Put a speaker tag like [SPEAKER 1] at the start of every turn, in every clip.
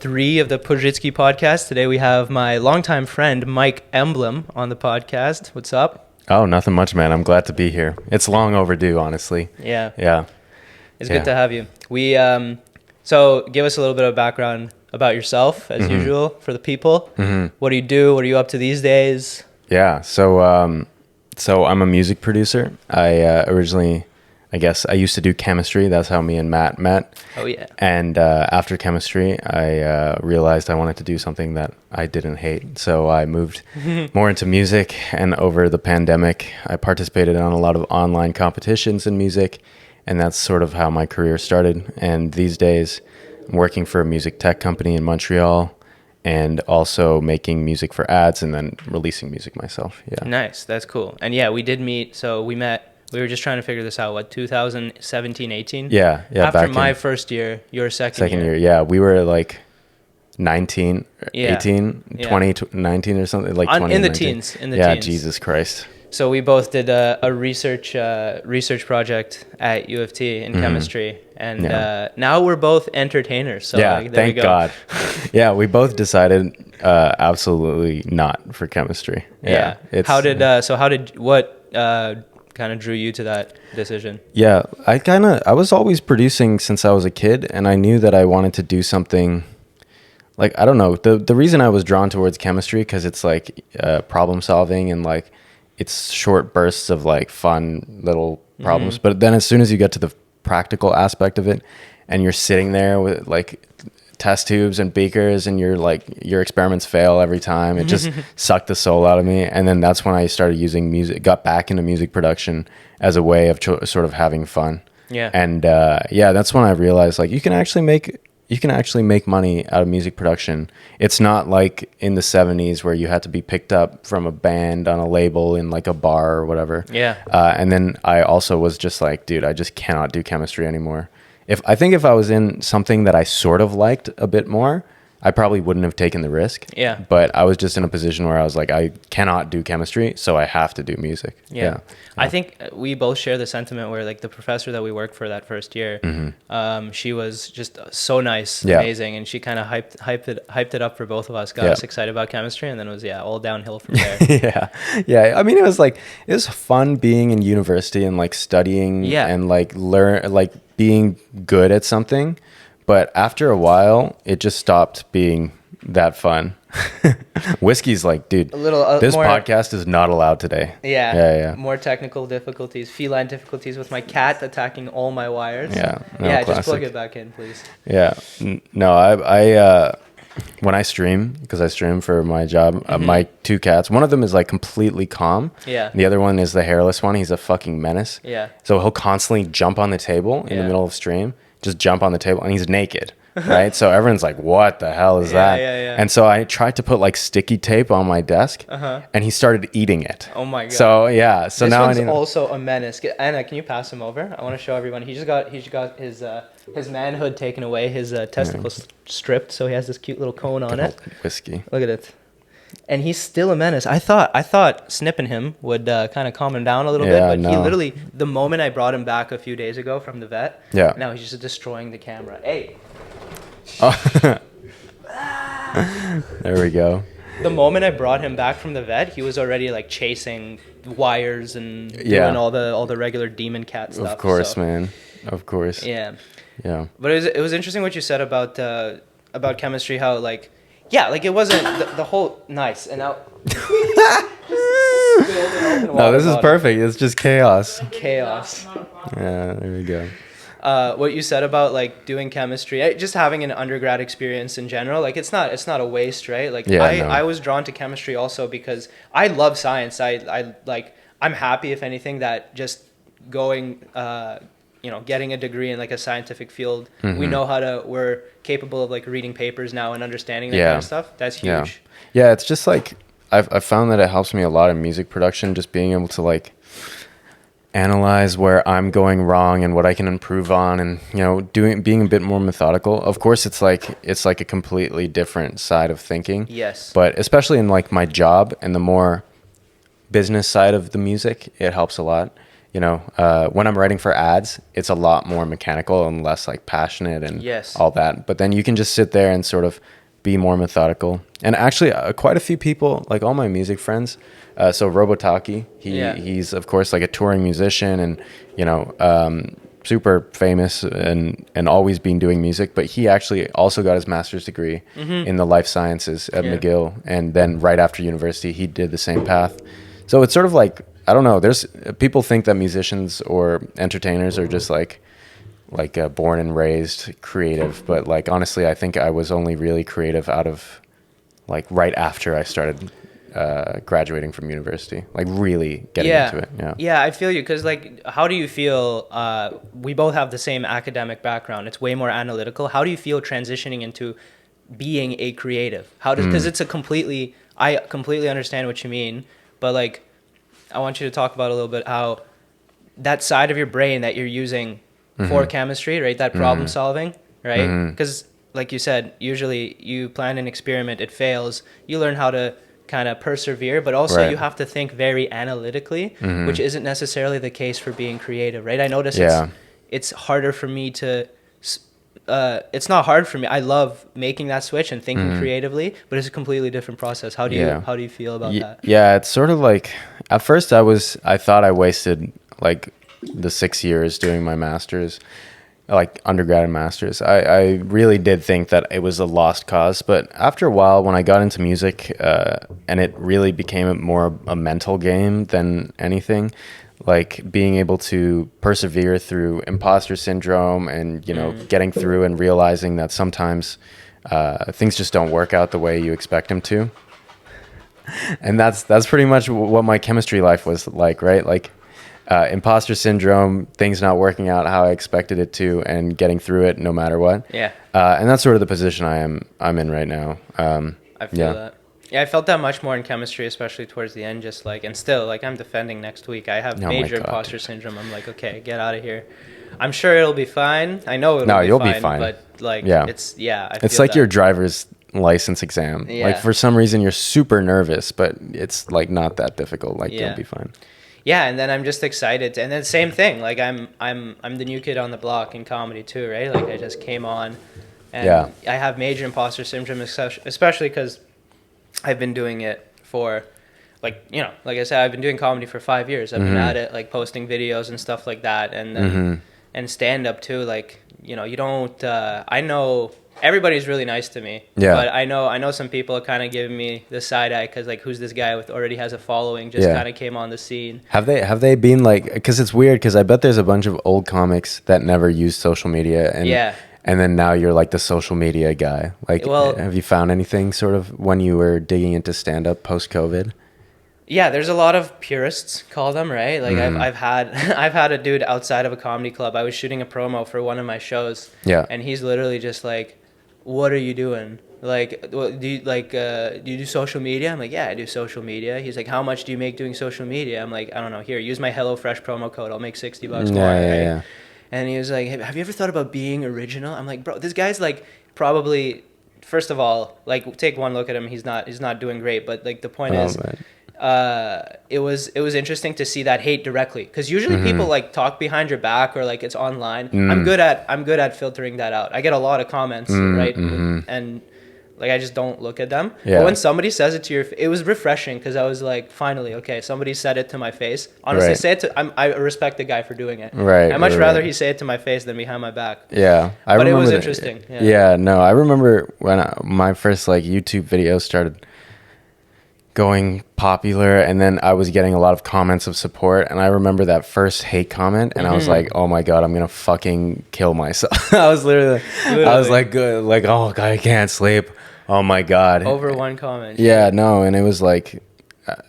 [SPEAKER 1] 3 of the Puzhitsky podcast. Today we have my longtime friend, Mike Emblem, on the podcast. What's up?
[SPEAKER 2] Oh, nothing much, man. I'm glad to be here. It's long overdue, honestly.
[SPEAKER 1] Yeah.
[SPEAKER 2] Yeah.
[SPEAKER 1] It's good to have you. So give us a little bit of background about yourself, as usual, for the people. What do you do? What are you up to these days?
[SPEAKER 2] Yeah. So I'm a music producer. I used to do chemistry. That's how me and Matt met.
[SPEAKER 1] Oh, yeah.
[SPEAKER 2] And after chemistry, I realized I wanted to do something that I didn't hate. So I moved more into music. And over the pandemic, I participated in a lot of online competitions in music. And that's sort of how my career started. And these days, I'm working for a music tech company in Montreal and also making music for ads and then releasing music myself. Yeah.
[SPEAKER 1] Nice. That's cool. And yeah, we did meet. So we met. We were just trying to figure this out, 2017, 18?
[SPEAKER 2] Yeah.
[SPEAKER 1] After my first year, your second year.
[SPEAKER 2] Yeah. We were like 19, 18, 20, 19 or something. Like 20
[SPEAKER 1] in the
[SPEAKER 2] 19.
[SPEAKER 1] teens.
[SPEAKER 2] Yeah, Jesus Christ.
[SPEAKER 1] So we both did a research project at U of T in chemistry. And now we're both entertainers. So
[SPEAKER 2] yeah,
[SPEAKER 1] there
[SPEAKER 2] thank
[SPEAKER 1] we go.
[SPEAKER 2] God. Yeah, we both decided absolutely not for chemistry.
[SPEAKER 1] Yeah. What kind of drew you to that decision?
[SPEAKER 2] Yeah, I was always producing since I was a kid, and I knew that I wanted to do something like, I don't know, the reason I was drawn towards chemistry, because it's like problem solving and like it's short bursts of like fun little problems. But then as soon as you get to the practical aspect of it and you're sitting there with like test tubes and beakers and your experiments fail every time, it just sucked the soul out of me. And then that's when I started using music, got back into music production as a way of sort of having fun.
[SPEAKER 1] Yeah.
[SPEAKER 2] And that's when I realized like you can actually make money out of music production. It's not like in the 70s where you had to be picked up from a band on a label in like a bar or whatever.
[SPEAKER 1] Yeah.
[SPEAKER 2] And then I also was just like, dude, I just cannot do chemistry anymore. If I was in something that I sort of liked a bit more, I probably wouldn't have taken the risk.
[SPEAKER 1] Yeah.
[SPEAKER 2] But I was just in a position where I was like, I cannot do chemistry, so I have to do music. Yeah.
[SPEAKER 1] I think we both share the sentiment where like the professor that we worked for that first year, she was just so nice, amazing, and she kind of hyped it up for both of us, got us excited about chemistry, and then it was all downhill from there.
[SPEAKER 2] Yeah. I mean, it was fun being in university and like studying and like being good at something. But after a while, it just stopped being that fun. Whiskey's like, dude, this podcast is not allowed today.
[SPEAKER 1] Yeah. More technical difficulties, feline difficulties with my cat attacking all my wires.
[SPEAKER 2] Classic.
[SPEAKER 1] Just plug it back in, please.
[SPEAKER 2] Yeah. No, I when I stream, because I stream for my job, my 2 cats, one of them is like completely calm.
[SPEAKER 1] Yeah.
[SPEAKER 2] The other one is the hairless one. He's a fucking menace.
[SPEAKER 1] Yeah.
[SPEAKER 2] So he'll constantly jump on the table in the middle of stream. Just jump on the table, and he's naked, right? So everyone's like, what the hell is that?
[SPEAKER 1] Yeah.
[SPEAKER 2] And so I tried to put like sticky tape on my desk, and he started eating it.
[SPEAKER 1] Oh my God.
[SPEAKER 2] So yeah, so
[SPEAKER 1] this
[SPEAKER 2] now
[SPEAKER 1] one's also a menace. Anna, can you pass him over? I want to show everyone. He just got his manhood taken away, his testicles stripped, so he has this cute little cone on it.
[SPEAKER 2] Whiskey.
[SPEAKER 1] Look at it. And he's still a menace. I thought snipping him would kind of calm him down a little bit, but he literally, the moment I brought him back a few days ago from the vet, now he's just destroying the camera. Hey.
[SPEAKER 2] Oh. There we go.
[SPEAKER 1] The moment I brought him back from the vet, he was already like chasing wires and doing all the regular demon cat stuff.
[SPEAKER 2] Of course, man. Of course.
[SPEAKER 1] Yeah.
[SPEAKER 2] Yeah.
[SPEAKER 1] But it was interesting what you said about chemistry, how like, it wasn't the whole nice and now.
[SPEAKER 2] No, this is perfect. It's just chaos.
[SPEAKER 1] Yeah,
[SPEAKER 2] there we go.
[SPEAKER 1] What you said about like doing chemistry, just having an undergrad experience in general, like it's not a waste, right? Like I was drawn to chemistry also because I love science. I'm happy, if anything, that just going getting a degree in like a scientific field, we're capable of like reading papers now and understanding that kind of stuff. That's huge.
[SPEAKER 2] Yeah, it's just like I've found that it helps me a lot in music production, just being able to like analyze where I'm going wrong and what I can improve on, and being a bit more methodical. Of course, it's like a completely different side of thinking.
[SPEAKER 1] Yes.
[SPEAKER 2] But especially in like my job and the more business side of the music, it helps a lot. when I'm writing for ads, it's a lot more mechanical and less like passionate and all that. But then you can just sit there and sort of be more methodical. And actually, quite a few people, like all my music friends, so Robotaki, he's of course like a touring musician and super famous and always been doing music, but he actually also got his master's degree in the life sciences at McGill, and then right after university he did the same path. So it's sort of like, I don't know, there's people think that musicians or entertainers are just like born and raised creative, but like honestly I think I was only really creative out of like right after I started graduating from university, like really getting into it.
[SPEAKER 1] Yeah, I feel you, because like, how do you feel, we both have the same academic background, it's way more analytical. How do you feel transitioning into being a creative? How does, because I completely understand what you mean, but like I want you to talk about a little bit how that side of your brain that you're using for chemistry, right, that problem solving, right, because like you said, usually you plan an experiment, it fails, you learn how to kind of persevere, but also you have to think very analytically, which isn't necessarily the case for being creative, right? I notice it's harder for me to it's not hard for me, I love making that switch and thinking creatively, but it's a completely different process. How do you feel about that?
[SPEAKER 2] It's sort of like, at first I thought I wasted like the 6 years doing my master's, like undergrad and masters. I really did think that it was a lost cause, but after a while when I got into music and it really became more a mental game than anything, like being able to persevere through imposter syndrome and getting through and realizing that sometimes things just don't work out the way you expect them to, and that's pretty much what my chemistry life was like, right? Like imposter syndrome, things not working out how I expected it to, and getting through it no matter what. And that's sort of the position I'm in right now.
[SPEAKER 1] I feel that. Yeah, I felt that much more in chemistry, especially towards the end, just like, and still, like, I'm defending next week. I have major imposter syndrome. I'm like, okay, get out of here. I'm sure it'll be fine. I know it'll be fine. But like, it's like
[SPEAKER 2] your driver's license exam. Like for some reason you're super nervous, but it's like not that difficult. Like you'll be fine.
[SPEAKER 1] Yeah, and then I'm just excited. And then same thing. Like I'm the new kid on the block in comedy too, right? Like I just came on, and I have major imposter syndrome, especially because I've been doing it for, like I said, I've been doing comedy for 5 years. I've been at it, like posting videos and stuff like that, and then and stand up too. Like you don't. I know everybody's really nice to me. But I know some people are kind of giving me the side eye because like, who's this guy with already has a following, just kind of came on the scene.
[SPEAKER 2] Have they been like, because it's weird because I bet there's a bunch of old comics that never used social media and then now you're like the social media guy. Like, have you found anything sort of when you were digging into stand-up post-COVID?
[SPEAKER 1] Yeah, there's a lot of purists, call them, right? Like I've had a dude outside of a comedy club. I was shooting a promo for one of my shows. And he's literally just like, what are you doing? Like, do you do social media? I'm like, yeah, I do social media. He's like, how much do you make doing social media? I'm like, I don't know. Here, use my HelloFresh promo code. I'll make $60 more. Right? And he was like, have you ever thought about being original? I'm like, bro, this guy's like probably, first of all, like take one look at him. He's not doing great. But like the point is, it was interesting to see that hate directly, because usually people like talk behind your back or like it's online. I'm good at filtering that out. I get a lot of comments, right? And like I just don't look at them. But when somebody says it to your it was refreshing, because I was like, finally, okay, somebody said it to my face. Honestly, say it to I respect the guy for doing it. I'd much rather he say it to my face than behind my back. But it was interesting.
[SPEAKER 2] No, I remember when my first like YouTube video started going popular, and then I was getting a lot of comments of support, and I remember that first hate comment, and I was like, oh my god, I'm gonna fucking kill myself. I was literally I was like, good, like, oh god, I can't sleep, oh my god,
[SPEAKER 1] over one comment.
[SPEAKER 2] No, and it was like,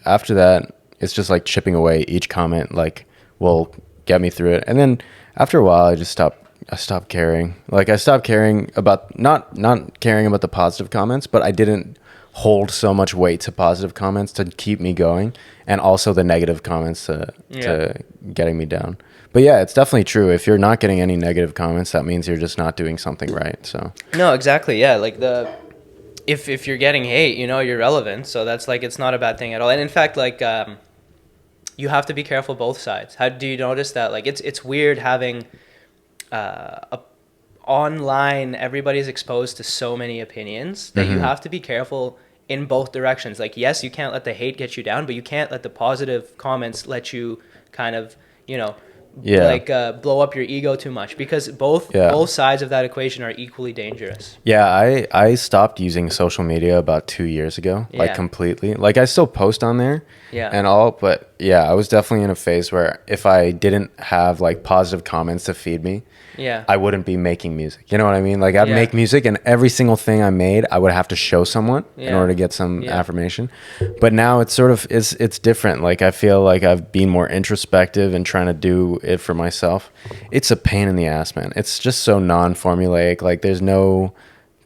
[SPEAKER 2] after that it's just like chipping away. Each comment like will get me through it, and then after a while I stopped caring. Like I stopped caring about not caring about the positive comments, but I didn't hold so much weight to positive comments to keep me going, and also the negative comments to getting me down. But yeah, it's definitely true. If you're not getting any negative comments, that means you're just not doing something right. So
[SPEAKER 1] no, exactly. Yeah, like if you're getting hate, you're relevant. So that's like, it's not a bad thing at all. And in fact, like you have to be careful both sides. How do you notice that? Like it's weird having online, everybody's exposed to so many opinions that you have to be careful in both directions. Like, yes, you can't let the hate get you down, but you can't let the positive comments let you kind of, blow up your ego too much, because both sides of that equation are equally dangerous.
[SPEAKER 2] Yeah, I stopped using social media about 2 years ago, like completely. Like, I still post on there and all, but yeah, I was definitely in a phase where if I didn't have like positive comments to feed me, I wouldn't be making music. You know what I mean? Like, I'd make music, and every single thing I made, I would have to show someone in order to get some affirmation. But now it's sort of, it's different. Like, I feel like I've been more introspective and trying to do it for myself. It's a pain in the ass, man. It's just so non-formulaic. Like, there's no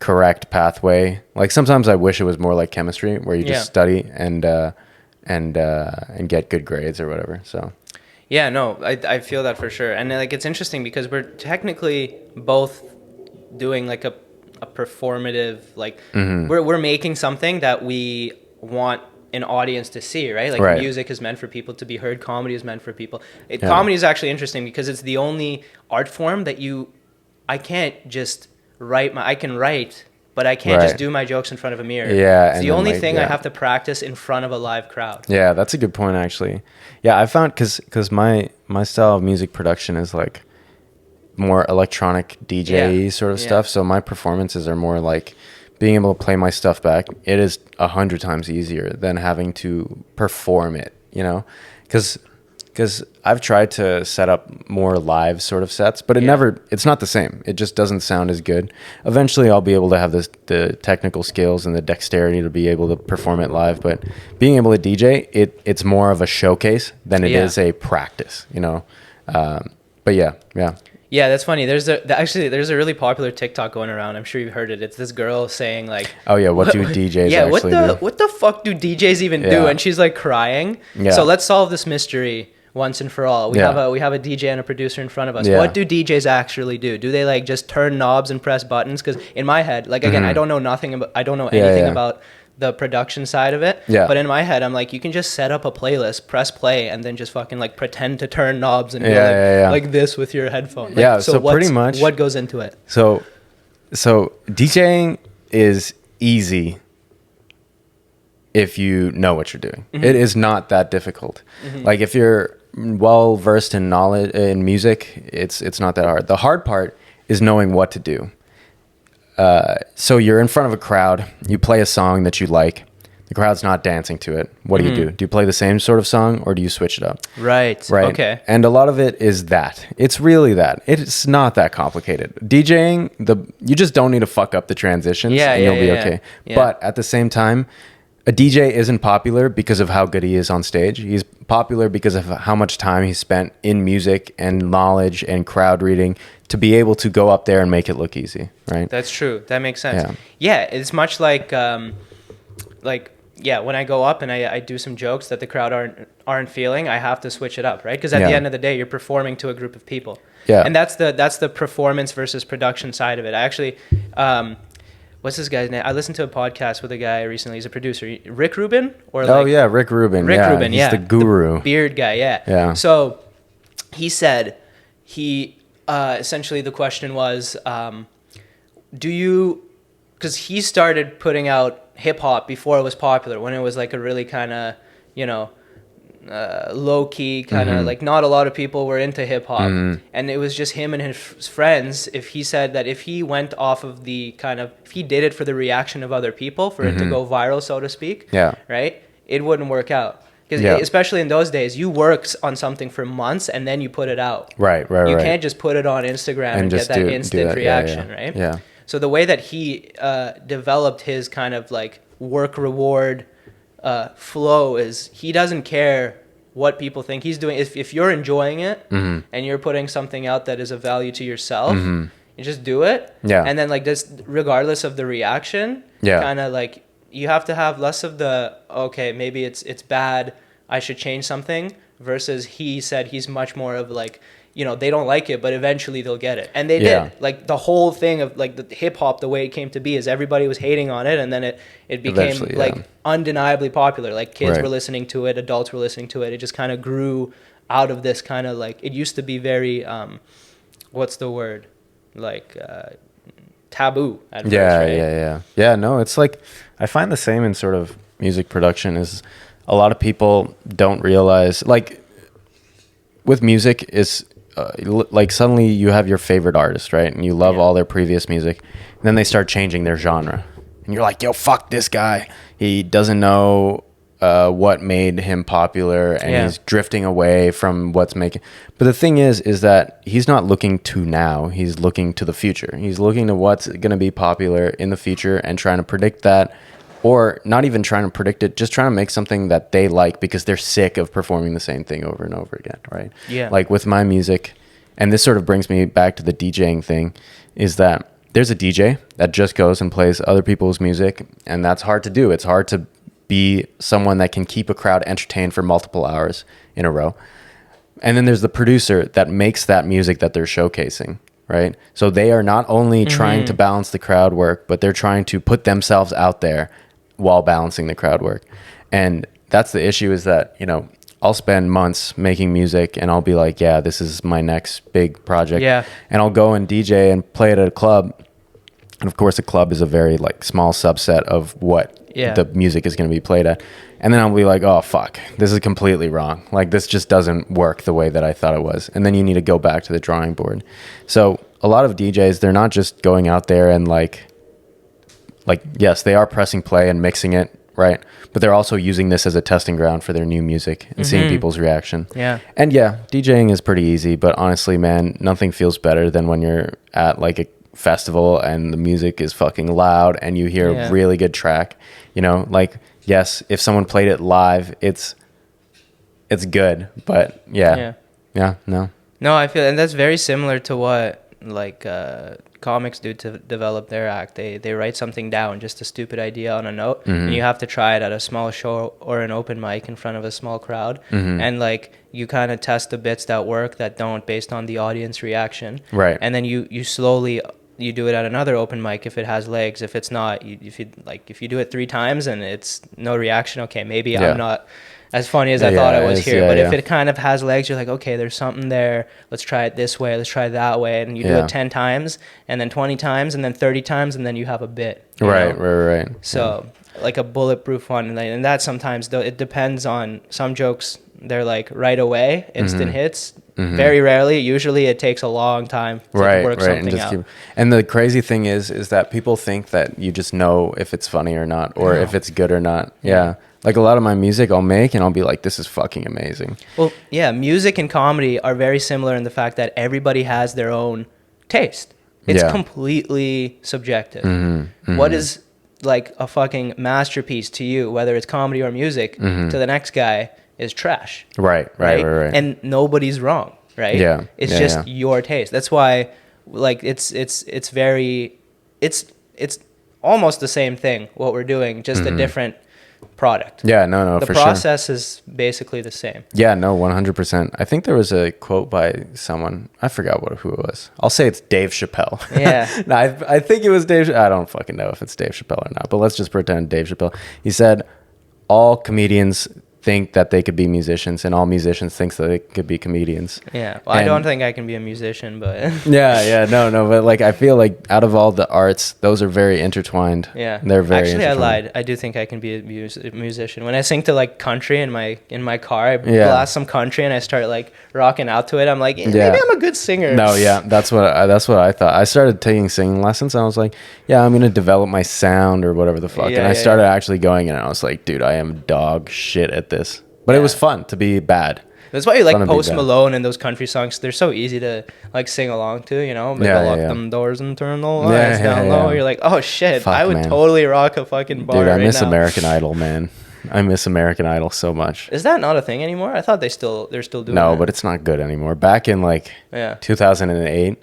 [SPEAKER 2] correct pathway. Like, sometimes I wish it was more like chemistry, where you just study and get good grades or whatever. So
[SPEAKER 1] yeah, no, I feel that for sure. And like, it's interesting because we're technically both doing like a performative, like we're making something that we want an audience to see, right? Like music is meant for people to be heard. Comedy is meant for people. Comedy is actually interesting because it's the only art form that I can't just I can write, but I can't just do my jokes in front of a mirror.
[SPEAKER 2] Yeah.
[SPEAKER 1] It's the only thing I have to practice in front of a live crowd.
[SPEAKER 2] Yeah, that's a good point, actually. Yeah, I found, because my style of music production is like more electronic DJ sort of stuff. So my performances are more like being able to play my stuff back. It is 100 times easier than having to perform it, you know? Because I've tried to set up more live sort of sets, but it's not the same. It just doesn't sound as good. Eventually I'll be able to have the technical skills and the dexterity to be able to perform it live, but being able to DJ, it's more of a showcase than it is a practice, you know? But yeah.
[SPEAKER 1] Yeah, that's funny. There's a really popular TikTok going around. I'm sure you've heard it. It's this girl saying like,
[SPEAKER 2] "Oh yeah, what do DJs actually do?
[SPEAKER 1] What the fuck do DJs even do?" And she's like crying. Yeah. So let's solve this mystery once and for all. We have a DJ and a producer in front of us. What do DJs actually do? Do they like just turn knobs and press buttons? Because in my head, like again, I don't know anything about the production side of it. Yeah. But in my head, I'm like, you can just set up a playlist, press play, and then just fucking like pretend to turn knobs and go like this with your headphone. Like,
[SPEAKER 2] so pretty much
[SPEAKER 1] what goes into it.
[SPEAKER 2] So DJing is easy if you know what you're doing. It is not that difficult. Like, if you're well versed in knowledge in music, it's not that hard. The hard part is knowing what to do. So you're in front of a crowd, you play a song that you like, the crowd's not dancing to it. What do you do? Do you play the same sort of song, or do you switch it up?
[SPEAKER 1] Right. Okay.
[SPEAKER 2] And a lot of it is that. It's really that. It's not that complicated. DJing, you just don't need to fuck up the transitions and you'll be okay. Yeah. But at the same time, a DJ isn't popular because of how good he is on stage. He's popular because of how much time he spent in music and knowledge and crowd reading to be able to go up there and make it look easy, right?
[SPEAKER 1] That's true. That makes sense. Yeah, it's much like when I go up and I do some jokes that the crowd aren't feeling, I have to switch it up, right? Because at the end of the day, you're performing to a group of people. Yeah. And that's the performance versus production side of it. I actually what's this guy's name? I listened to a podcast with a guy recently. He's a producer, Rick Rubin, or like,
[SPEAKER 2] Rick Rubin.
[SPEAKER 1] Rubin,
[SPEAKER 2] he's the guru,
[SPEAKER 1] the beard guy. Yeah. So he said essentially the question was, because he started putting out hip hop before it was popular, when it was like a really kind of low key kind of like not a lot of people were into hip hop, and it was just him and his friends. He said that if he went off of if he did it for the reaction of other people, for it to go viral, so to speak, right, it wouldn't work out. Because especially in those days, you work on something for months and then you put it out. Right. You can't just put it on Instagram and get that instant reaction, right? Yeah. So the way that he developed his kind of like work reward flow is he doesn't care what people think he's doing. If you're enjoying it and you're putting something out that is of value to yourself, you just do it. Yeah. And then like this, regardless of the reaction, kind of like you have to have less of the, okay, maybe it's bad, I should change something, versus he said he's much more of like, you know, they don't like it, but eventually they'll get it. And they did. Like the whole thing of like the hip hop, the way it came to be is everybody was hating on it, and then it became like undeniably popular. Like kids were listening to it, adults were listening to it. It just kind of grew out of this kind of like, it used to be very what's the word? Like taboo at first, right?
[SPEAKER 2] Yeah, no, it's like I find the same in sort of music production is a lot of people don't realize, like with music is like suddenly you have your favorite artist, right? And you love all their previous music, and then they start changing their genre. And you're like, yo, fuck this guy. He doesn't know what made him popular, and he's drifting away from what's making. But the thing is that he's not looking to now. He's looking to the future. He's looking to what's going to be popular in the future and trying to predict that. Or not even trying to predict it, just trying to make something that they like because they're sick of performing the same thing over and over again, right?
[SPEAKER 1] Yeah.
[SPEAKER 2] Like with my music, and this sort of brings me back to the DJing thing, is that there's a DJ that just goes and plays other people's music, and that's hard to do. It's hard to be someone that can keep a crowd entertained for multiple hours in a row. And then there's the producer that makes that music that they're showcasing, right? So they are not only trying to balance the crowd work, but they're trying to put themselves out there while balancing the crowd work. And that's the issue, is that, you know, I'll spend months making music and I'll be like, yeah, this is my next big project.
[SPEAKER 1] Yeah.
[SPEAKER 2] And I'll go and DJ and play it at a club. And of course, a club is a very like small subset of what the music is going to be played at. And then I'll be like, oh, fuck, this is completely wrong. Like, this just doesn't work the way that I thought it was. And then you need to go back to the drawing board. So a lot of DJs, they're not just going out there and like, yes, they are pressing play and mixing it, right? But they're also using this as a testing ground for their new music and seeing people's reaction.
[SPEAKER 1] Yeah.
[SPEAKER 2] And yeah, DJing is pretty easy, but honestly, man, nothing feels better than when you're at like a festival and the music is fucking loud and you hear a really good track. You know, like, yes, if someone played it live, it's good, but no.
[SPEAKER 1] No, I feel, and that's very similar to what like comics do to develop their act. They write something down, just a stupid idea on a note, and you have to try it at a small show or an open mic in front of a small crowd, and like you kind of test the bits that work, that don't, based on the audience reaction,
[SPEAKER 2] right?
[SPEAKER 1] And then you slowly you do it at another open mic if it has legs. If it's not, if you do it 3 times and it's no reaction, okay, maybe I'm not as funny as I thought I was here. But if it kind of has legs, you're like, okay, there's something there. Let's try it this way. Let's try it that way. And you do it 10 times and then 20 times and then 30 times and then you have a bit.
[SPEAKER 2] Right.
[SPEAKER 1] So like a bulletproof one. And that sometimes, though, it depends on some jokes. They're like right away, instant hits. Very rarely. Usually it takes a long time to work something out.
[SPEAKER 2] And the crazy thing is that people think that you just know if it's funny or not, or if it's good or not. Yeah. Like a lot of my music I'll make and I'll be like, this is fucking amazing.
[SPEAKER 1] Well, yeah, music and comedy are very similar in the fact that everybody has their own taste. It's completely subjective. What is like a fucking masterpiece to you, whether it's comedy or music, to the next guy is trash. Right. And nobody's wrong, right?
[SPEAKER 2] Yeah.
[SPEAKER 1] It's just your taste. That's why like it's almost the same thing what we're doing, just a different product.
[SPEAKER 2] Yeah, no,
[SPEAKER 1] the
[SPEAKER 2] for
[SPEAKER 1] process is basically the same.
[SPEAKER 2] Yeah, no, 100%. I think there was a quote by someone, I forgot who it was. I'll say it's Dave Chappelle.
[SPEAKER 1] Yeah.
[SPEAKER 2] No, I think it was Dave. I don't fucking know if it's Dave Chappelle or not, but let's just pretend Dave Chappelle. He said all comedians think that they could be musicians and all musicians think that they could be comedians.
[SPEAKER 1] Yeah. Well, I don't think I can be a musician, but
[SPEAKER 2] no, but like I feel like out of all the arts, those are very intertwined.
[SPEAKER 1] Yeah.
[SPEAKER 2] They're very
[SPEAKER 1] Actually,
[SPEAKER 2] intertwined.
[SPEAKER 1] I lied. I do think I can be a musician. When I sing to like country in my car, I blast some country and I start like rocking out to it. I'm like, maybe I'm a good singer.
[SPEAKER 2] No, yeah, that's what I thought. I started taking singing lessons and I was like, yeah, I'm going to develop my sound or whatever the fuck. And I started actually going in and I was like, dude, I am dog shit at this. But it was fun to be bad.
[SPEAKER 1] That's why you like Post Malone and those country songs. They're so easy to like sing along to, you know? Maybe lock them doors and turn the lights down low. You're like, oh shit, I would totally rock a fucking bar.
[SPEAKER 2] Dude, I miss American Idol, man. I miss American Idol so much.
[SPEAKER 1] Is that not a thing anymore? I thought they're still doing it.
[SPEAKER 2] No, but it's not good anymore. Back in like 2008,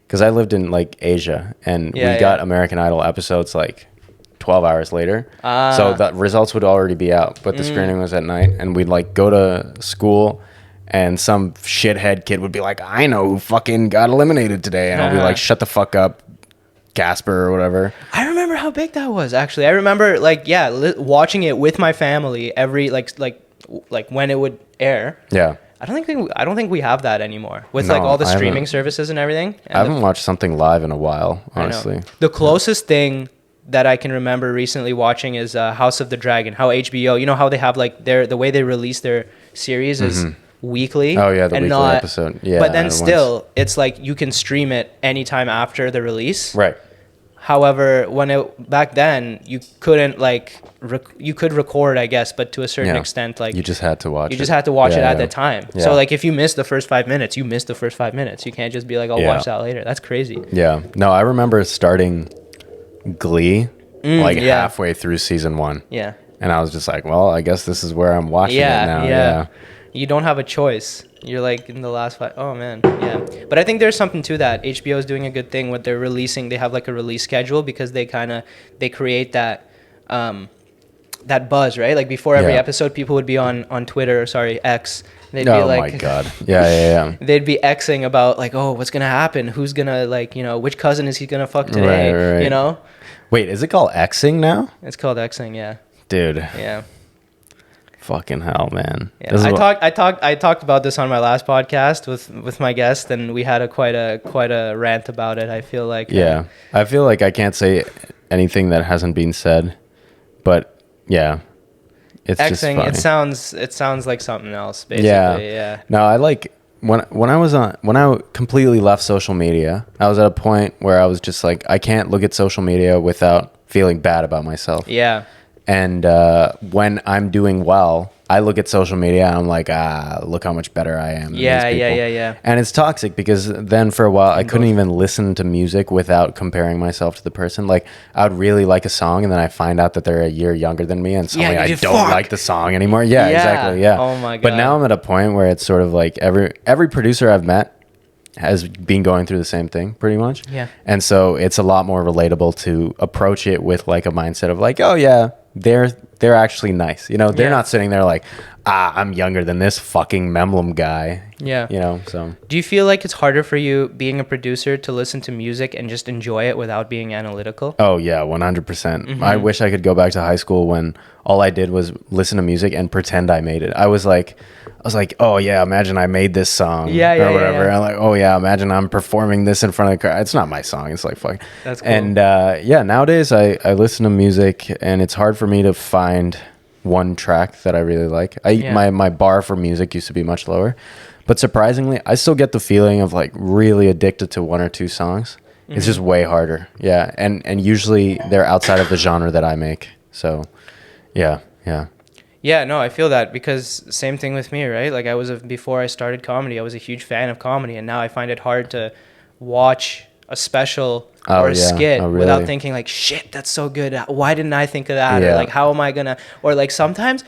[SPEAKER 2] because I lived in like Asia and we got American Idol episodes like 12 hours later. So the results would already be out, but the screening was at night and we'd like go to school and some shithead kid would be like, I know who fucking got eliminated today. And I'll be like, shut the fuck up, Casper, or whatever.
[SPEAKER 1] I remember how big that was, actually. I remember, like, watching it with my family every, like when it would air.
[SPEAKER 2] Yeah.
[SPEAKER 1] I don't think we have that anymore with like all the streaming services and everything. And
[SPEAKER 2] I haven't watched something live in a while, honestly.
[SPEAKER 1] The closest thing that I can remember recently watching is House of the Dragon. How HBO, you know how they have like the way they release their series is weekly.
[SPEAKER 2] Oh yeah, the weekly episode. Yeah,
[SPEAKER 1] but then still, it's like you can stream it anytime after the release.
[SPEAKER 2] Right.
[SPEAKER 1] However, back then you couldn't like you could record, I guess, but to a certain extent, like
[SPEAKER 2] you just had to watch.
[SPEAKER 1] You just had to watch it at that time. Yeah. So like if you missed the first 5 minutes, you missed the first 5 minutes. You can't just be like, I'll watch that later. That's crazy.
[SPEAKER 2] Yeah. No, I remember starting Glee halfway through season 1.
[SPEAKER 1] Yeah.
[SPEAKER 2] And I was just like, well, I guess this is where I'm watching it now. Yeah.
[SPEAKER 1] You don't have a choice. You're like in the last 5. Oh man, yeah. But I think there's something to that. HBO is doing a good thing with their releasing. They have like a release schedule because they create that that buzz, right? Like before every episode, people would be on Twitter, X. They'd be like,
[SPEAKER 2] oh my god, yeah.
[SPEAKER 1] They'd be Xing about like, oh, what's gonna happen? Who's gonna like, which cousin is he gonna fuck today?
[SPEAKER 2] Right.
[SPEAKER 1] You know?
[SPEAKER 2] Wait, is it called Xing now?
[SPEAKER 1] It's called Xing, yeah.
[SPEAKER 2] Dude.
[SPEAKER 1] Yeah.
[SPEAKER 2] Fucking hell, man.
[SPEAKER 1] Yeah. I talked about this on my last podcast with my guest, and we had quite a rant about it. I feel like
[SPEAKER 2] I feel like I can't say anything that hasn't been said, but yeah, it's
[SPEAKER 1] Xing,
[SPEAKER 2] just funny.
[SPEAKER 1] It sounds like something else, basically. Yeah.
[SPEAKER 2] No, I like when I completely left social media. I was at a point where I was just like, I can't look at social media without feeling bad about myself.
[SPEAKER 1] Yeah.
[SPEAKER 2] And when I'm doing well, I look at social media and I'm like, look how much better I am.
[SPEAKER 1] Yeah.
[SPEAKER 2] And it's toxic because then for a while I couldn't even listen to music without comparing myself to the person. Like I would really like a song and then I find out that they're a year younger than me and suddenly I don't like the song anymore. Yeah, exactly. Yeah.
[SPEAKER 1] Oh my God.
[SPEAKER 2] But now I'm at a point where it's sort of like every producer I've met has been going through the same thing pretty much.
[SPEAKER 1] Yeah.
[SPEAKER 2] And so it's a lot more relatable to approach it with like a mindset of like, oh yeah, they're actually nice. They're not sitting there like, I'm younger than this fucking Memblem guy.
[SPEAKER 1] Yeah.
[SPEAKER 2] So.
[SPEAKER 1] Do you feel like it's harder for you being a producer to listen to music and just enjoy it without being analytical?
[SPEAKER 2] Oh yeah, 100%. I wish I could go back to high school when all I did was listen to music and pretend I made it. I was like, oh yeah, imagine I made this song or whatever. I'm like, oh yeah, imagine I'm performing this in front of the crowd. It's not my song. It's like fuck.
[SPEAKER 1] That's cool.
[SPEAKER 2] And nowadays I listen to music and it's hard for me to find one track that I really like. My bar for music used to be much lower, but surprisingly, I still get the feeling of like really addicted to one or two songs. It's just way harder. Yeah, and usually they're outside of the genre that I make. So, yeah.
[SPEAKER 1] Yeah, no, I feel that because same thing with me, right? Like before I started comedy, I was a huge fan of comedy, and now I find it hard to watch a special or a skit without thinking like, shit, that's so good. Why didn't I think of that? Or like, how am I gonna? Or like sometimes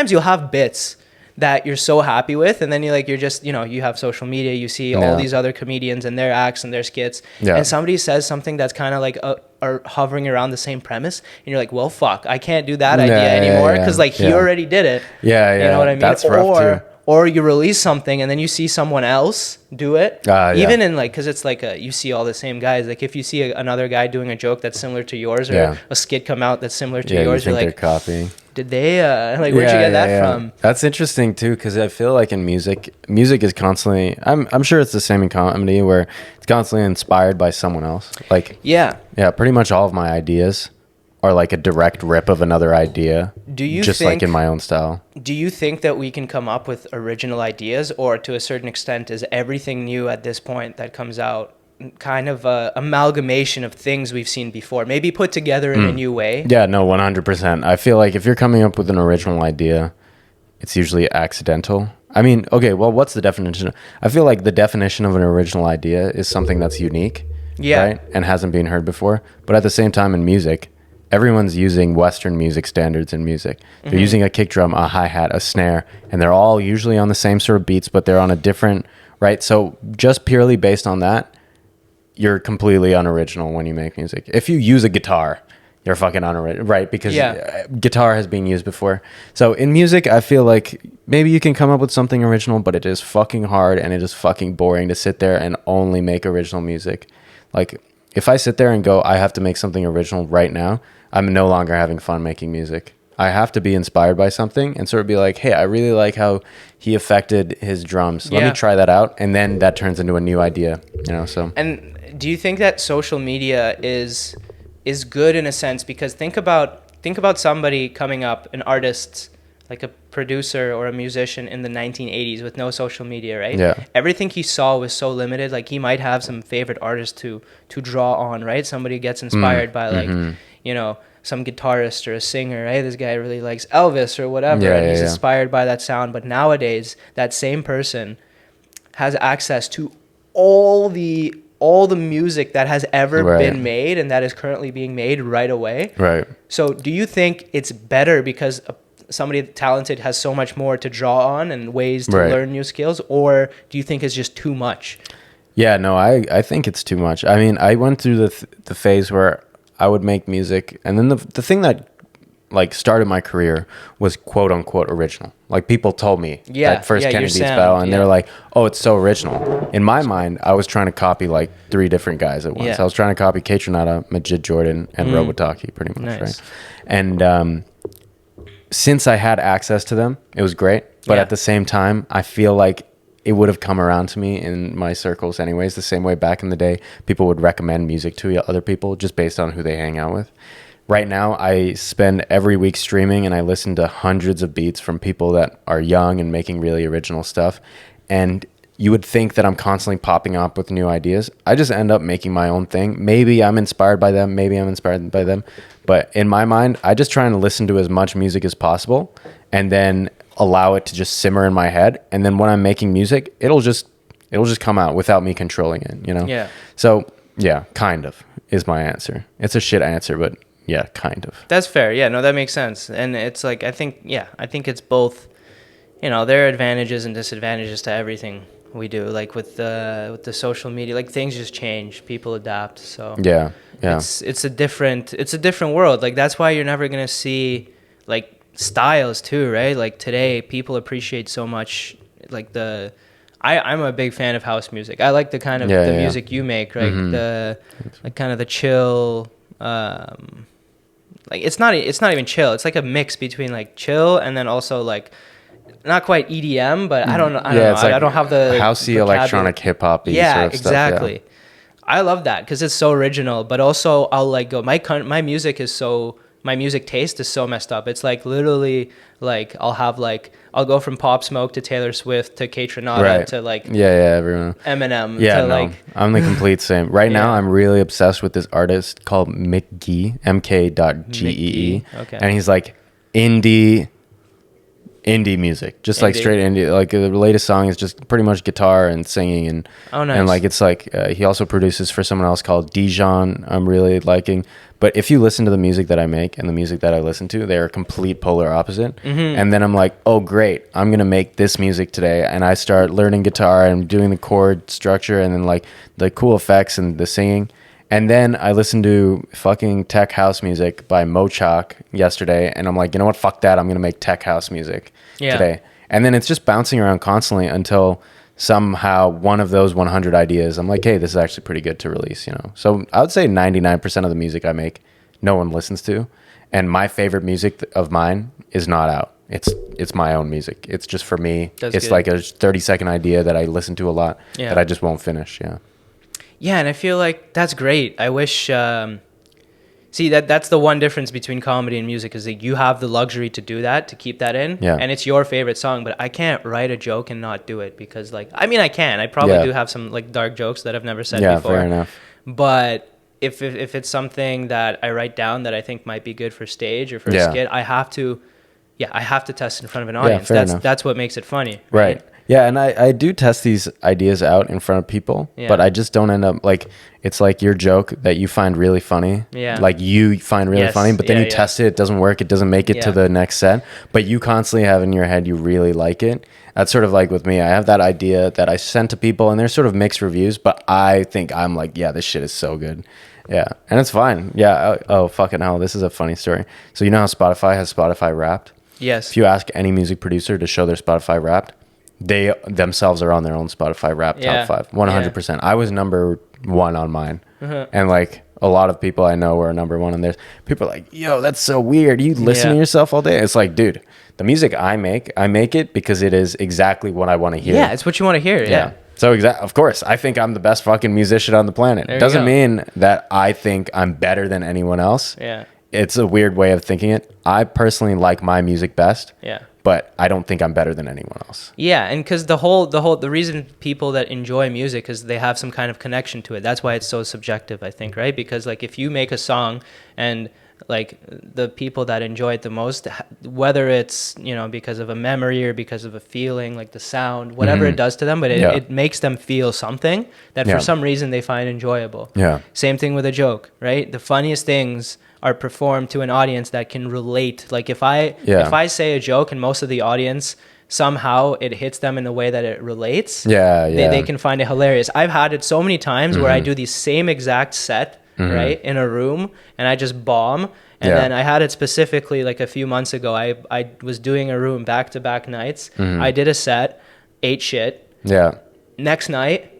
[SPEAKER 1] you'll have bits that you're so happy with, and then you're just you have social media, you see all these other comedians and their acts and their skits, and somebody says something that's kind of like are hovering around the same premise, and you're like, well, fuck, I can't do that idea anymore because he already did it. You know what I mean?
[SPEAKER 2] That's rough too.
[SPEAKER 1] Or you release something and then you see someone else do it. Even in because it's like you see all the same guys. Like if you see another guy doing a joke that's similar to yours, or a skit come out that's similar to yours, you're like,
[SPEAKER 2] they're copying.
[SPEAKER 1] Did they where'd you get that from?
[SPEAKER 2] That's interesting too, because I feel like in music is constantly. I'm sure it's the same in comedy where it's constantly inspired by someone else. Like pretty much all of my ideas are like a direct rip of another idea. Like in my own style?
[SPEAKER 1] Do you think that we can come up with original ideas, or to a certain extent is everything new at this point that comes out kind of a amalgamation of things we've seen before, maybe put together in a new way?
[SPEAKER 2] Yeah, no, 100%. I feel like if you're coming up with an original idea, it's usually accidental. I mean, okay, well, what's the definition? I feel like the definition of an original idea is something that's unique, right? And hasn't been heard before. But at the same time in music, everyone's using Western music standards in music. They're using a kick drum, a hi-hat, a snare, and they're all usually on the same sort of beats, but they're on a different, right? So just purely based on that, you're completely unoriginal when you make music. If you use a guitar, you're fucking unoriginal, right? Because guitar has been used before. So in music, I feel like maybe you can come up with something original, but it is fucking hard and it is fucking boring to sit there and only make original music. Like if I sit there and go, I have to make something original right now, I'm no longer having fun making music. I have to be inspired by something and sort of be like, hey, I really like how he affected his drums. Let me try that out. And then that turns into a new idea, you know, so.
[SPEAKER 1] And do you think that social media is good in a sense? Because think about somebody coming up, an artist, like a producer or a musician in the 1980s with no social media, right?
[SPEAKER 2] Yeah.
[SPEAKER 1] Everything he saw was so limited. Like he might have some favorite artist to draw on, right? Somebody gets inspired by like, you know, some guitarist or a singer, right? This guy really likes Elvis or whatever, and he's inspired by that sound. But nowadays, that same person has access to all the music that has ever been made and that is currently being made right away.
[SPEAKER 2] Right.
[SPEAKER 1] So do you think it's better because somebody talented has so much more to draw on and ways to learn new skills, or do you think it's just too much?
[SPEAKER 2] Yeah, no, I think it's too much. I mean, I went through the phase where I would make music, and then the thing that like started my career was quote unquote original. Like people told me that first Kennedy's Bell, and they were like, "Oh, it's so original." In my mind, I was trying to copy like 3 different guys at once. Yeah. I was trying to copy Kaytranada, Majid Jordan, and Robotaki, pretty much, right? And since I had access to them, it was great. But at the same time, I feel like it would have come around to me in my circles anyways, the same way back in the day people would recommend music to other people just based on who they hang out with. Right now, I spend every week streaming and I listen to hundreds of beats from people that are young and making really original stuff. And you would think that I'm constantly popping up with new ideas. I just end up making my own thing. Maybe I'm inspired by them. Maybe I'm inspired by them. But in my mind, I just try and listen to as much music as possible and then allow it to just simmer in my head. And then when I'm making music, it'll just come out without me controlling it, you know?
[SPEAKER 1] Yeah.
[SPEAKER 2] So yeah, kind of is my answer. It's a shit answer, but yeah, kind of.
[SPEAKER 1] That's fair. Yeah, no, that makes sense. And it's like, I think it's both, you know, there are advantages and disadvantages to everything we do. Like with the social media, like things just change, people adapt. So
[SPEAKER 2] yeah.
[SPEAKER 1] It's a different world. Like that's why you're never going to see like styles too, right? Like today people appreciate so much like I'm a big fan of house music. I like the kind of music you make, right? The like kind of the chill like it's not even chill. It's like a mix between like chill and then also like not quite EDM, but I don't know. I don't have the
[SPEAKER 2] housey electronic hip hop.
[SPEAKER 1] Yeah,
[SPEAKER 2] sort of
[SPEAKER 1] exactly.
[SPEAKER 2] Stuff,
[SPEAKER 1] I love that because it's so original, but also I'll like go my music taste is so messed up. It's like literally like I'll go from Pop Smoke to Taylor Swift to Kaytranada to like
[SPEAKER 2] everyone
[SPEAKER 1] Eminem
[SPEAKER 2] to
[SPEAKER 1] like
[SPEAKER 2] I'm the complete same. Right now I'm really obsessed with this artist called McGee, MK.GEE.
[SPEAKER 1] Okay.
[SPEAKER 2] And he's like indie music, just like straight indie. Like the latest song is just pretty much guitar and singing and and like it's like he also produces for someone else called Dijon. I'm really liking. But if you listen to the music that I make and the music that I listen to, they are complete polar opposite. And then I'm like, oh great, I'm gonna make this music today, and I start learning guitar and doing the chord structure and then like the cool effects and the singing. And then I listened to fucking tech house music by Mochak yesterday, and I'm like, you know what, fuck that, I'm gonna make tech house music today. And then it's just bouncing around constantly until somehow one of those 100 ideas, I'm like, hey, this is actually pretty good to release, you know? So I would say 99% of the music I make, no one listens to. And my favorite music of mine is not out. It's my own music. It's just for me. It's good. Like a 30-second idea that I listen to a lot that I just won't finish,
[SPEAKER 1] Yeah, and I feel like that's great. I wish... see, that's the one difference between comedy and music is that you have the luxury to do that, to keep that in.
[SPEAKER 2] Yeah.
[SPEAKER 1] And it's your favorite song, but I can't write a joke and not do it because, like... I mean, I can. I probably do have some, like, dark jokes that I've never said before.
[SPEAKER 2] Yeah, fair enough.
[SPEAKER 1] But if it's something that I write down that I think might be good for stage or for a skit, I have to test in front of an audience. That's what makes it funny. Right?
[SPEAKER 2] Yeah, and I do test these ideas out in front of people, but I just don't end up like, it's like your joke that you find really funny, like you find really funny, but then you test it, it doesn't work, it doesn't make it to the next set, but you constantly have in your head you really like it. That's sort of like with me, I have that idea that I send to people and there's sort of mixed reviews, but I think I'm like, yeah, this shit is so good. Yeah, and it's fine. Yeah. Oh, fucking hell. This is a funny story. So you know how Spotify has Spotify Wrapped?
[SPEAKER 1] Yes.
[SPEAKER 2] If you ask any music producer to show their Spotify Wrapped, they themselves are on their own Spotify Wrapped top 5. 100%. I was number 1 on mine. And like a lot of people I know were number 1 on theirs. People are like, yo, that's so weird. You listen to yourself all day? It's like, dude, the music I make it because it is exactly what I want to hear.
[SPEAKER 1] Yeah, it's what you want to hear. Yeah.
[SPEAKER 2] So of course, I think I'm the best fucking musician on the planet. It doesn't mean that I think I'm better than anyone else.
[SPEAKER 1] Yeah.
[SPEAKER 2] It's a weird way of thinking it. I personally like my music best.
[SPEAKER 1] Yeah.
[SPEAKER 2] But I don't think I'm better than anyone else.
[SPEAKER 1] Yeah, and because the reason people that enjoy music is they have some kind of connection to it. That's why it's so subjective, I think, right? Because like if you make a song and like the people that enjoy it the most, whether it's, you know, because of a memory or because of a feeling, like the sound, whatever it does to them, but it makes them feel something that for some reason they find enjoyable. Yeah. Same thing with a joke, right? The funniest things are performed to an audience that can relate. Like if I say a joke and most of the audience somehow it hits them in a way that it relates, they can find it hilarious. I've had it so many times where I do the same exact set, right, in a room, and I just bomb. And then I had it specifically like a few months ago. I was doing a room back-to-back nights. I did a set, ate shit. Yeah. Next night,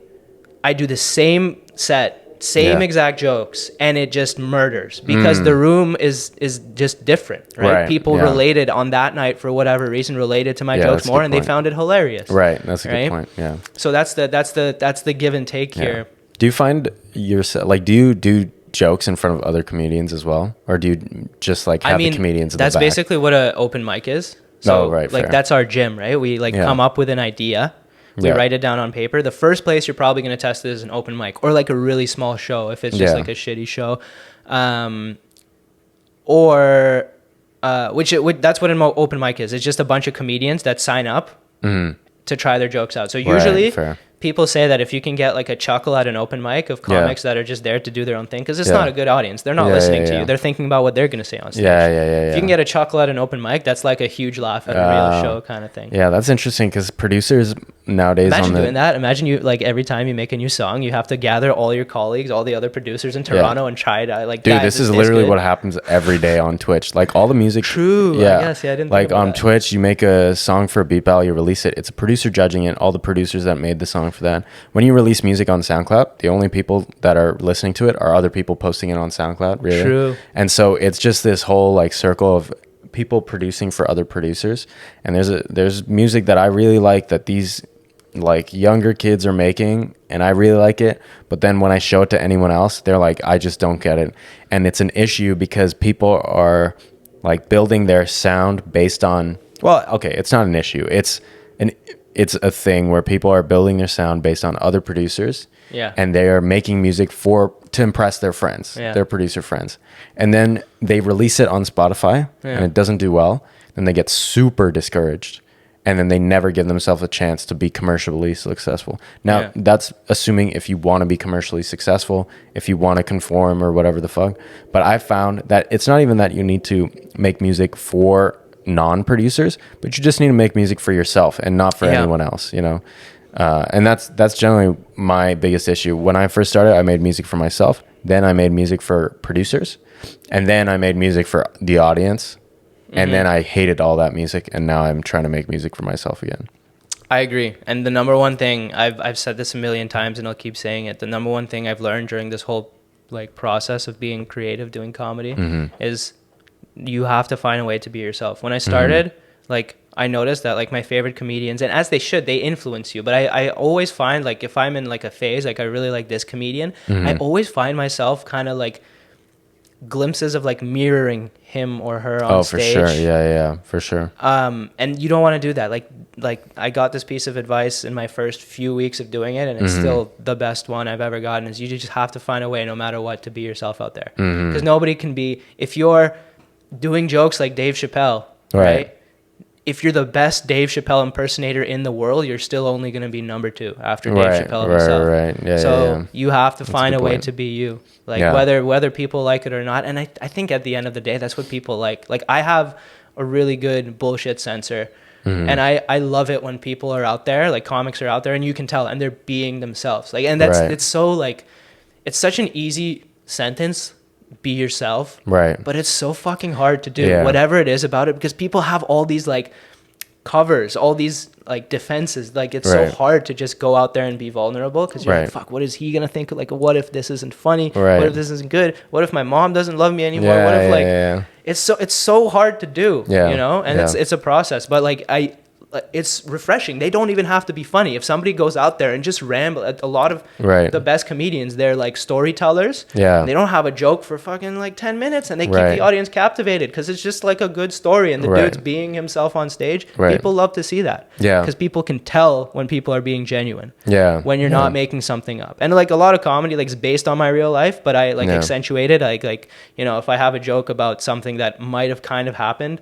[SPEAKER 1] I do the same set, same exact jokes, and it just murders because the room is just different, right? People related on that night for whatever reason, related to my jokes more, and they found it hilarious.
[SPEAKER 2] Right, that's a good point. Yeah.
[SPEAKER 1] So that's the give and take here.
[SPEAKER 2] Do you find yourself like do you do jokes in front of other comedians as well, or do you just like have the comedians in the back?
[SPEAKER 1] That's basically what an open mic is. So like fair. That's our gym, right? We like come up with an idea. We write it down on paper. The first place you're probably going to test it is an open mic or like a really small show if it's just like a shitty show. That's what an open mic is. It's just a bunch of comedians that sign up to try their jokes out. So usually people say that if you can get like a chuckle at an open mic of comics that are just there to do their own thing, because it's not a good audience. They're not listening to you. They're thinking about what they're going to say on stage. If you can get a chuckle at an open mic, that's like a huge laugh at a real show kind of thing.
[SPEAKER 2] Yeah, that's interesting because producers nowadays...
[SPEAKER 1] Imagine doing that. Imagine you, like every time you make a new song, you have to gather all your colleagues, all the other producers in Toronto and try to like...
[SPEAKER 2] Dude, this is literally what happens every day on Twitch. Like all the music...
[SPEAKER 1] True.
[SPEAKER 2] Yeah.
[SPEAKER 1] I guess. Yeah, I didn't
[SPEAKER 2] like
[SPEAKER 1] think about
[SPEAKER 2] on
[SPEAKER 1] that.
[SPEAKER 2] Twitch, you make a song for a beat battle, you release it. It's a producer judging it, all the producers that made the song for that. When you release music on SoundCloud, the only people that are listening to it are other people posting it on SoundCloud, really.
[SPEAKER 1] True.
[SPEAKER 2] And so it's just this whole like circle of people producing for other producers. And there's music that I really like that these like younger kids are making, and I really like it, but then when I show it to anyone else, they're like, I just don't get it. And it's an issue because people are like building their sound based on, well, okay, it's not an issue. It's a thing where people are building their sound based on other producers. Yeah. And they are making music to impress their friends, their producer friends. And then they release it on Spotify and it doesn't do well. Then they get super discouraged. And then they never give themselves a chance to be commercially successful. Now, that's assuming if you want to be commercially successful, if you want to conform or whatever the fuck. But I found that it's not even that you need to make music for non-producers, but you just need to make music for yourself and not for anyone else, you know? And that's generally my biggest issue. When I first started, I made music for myself. Then I made music for producers. And then I made music for the audience. And then I hated all that music, and now I'm trying to make music for myself again.
[SPEAKER 1] I agree. And the number one thing, I've said this a million times and I'll keep saying it, the number one thing I've learned during this whole like process of being creative, doing comedy, is you have to find a way to be yourself. When I started, like I noticed that like my favorite comedians, and as they should, they influence you. But I always find like if I'm in like a phase, like I really like this comedian, I always find myself kind of like glimpses of like mirroring him or her on stage.
[SPEAKER 2] Oh, for sure. Yeah, for sure.
[SPEAKER 1] And you don't want to do that. Like I got this piece of advice in my first few weeks of doing it, and it's still the best one I've ever gotten, is you just have to find a way no matter what to be yourself out there. Because nobody can be, if you're doing jokes like Dave Chappelle, right? If you're the best Dave Chappelle impersonator in the world, you're still only going to be number 2 after Dave Chappelle himself. Right. Yeah, you have to find a way to be you, like whether people like it or not. And I think at the end of the day, that's what people like. Like I have a really good bullshit sensor, and I love it when people are out there, like comics are out there, and you can tell, and they're being themselves. Like, and it's so like, it's such an easy sentence, be yourself.
[SPEAKER 2] Right.
[SPEAKER 1] But it's so fucking hard to do whatever it is about it, because people have all these like covers, all these like defenses. Like it's so hard to just go out there and be vulnerable, because you're like, fuck, what is he gonna think? Like, what if this isn't funny? What if this isn't good? What if my mom doesn't love me anymore? What if like it's so hard to do, you know? And it's a process. But like it's refreshing. They don't even have to be funny. If somebody goes out there and just ramble, a lot of the best comedians, they're like storytellers. Yeah. They don't have a joke for fucking like 10 minutes, and they keep the audience captivated because it's just like a good story, and the dude's being himself on stage. People love to see that. Yeah. Because people can tell when people are being genuine. Yeah. When you're not making something up. And like a lot of comedy like is based on my real life, but I like accentuate it. Like, you know, if I have a joke about something that might have kind of happened,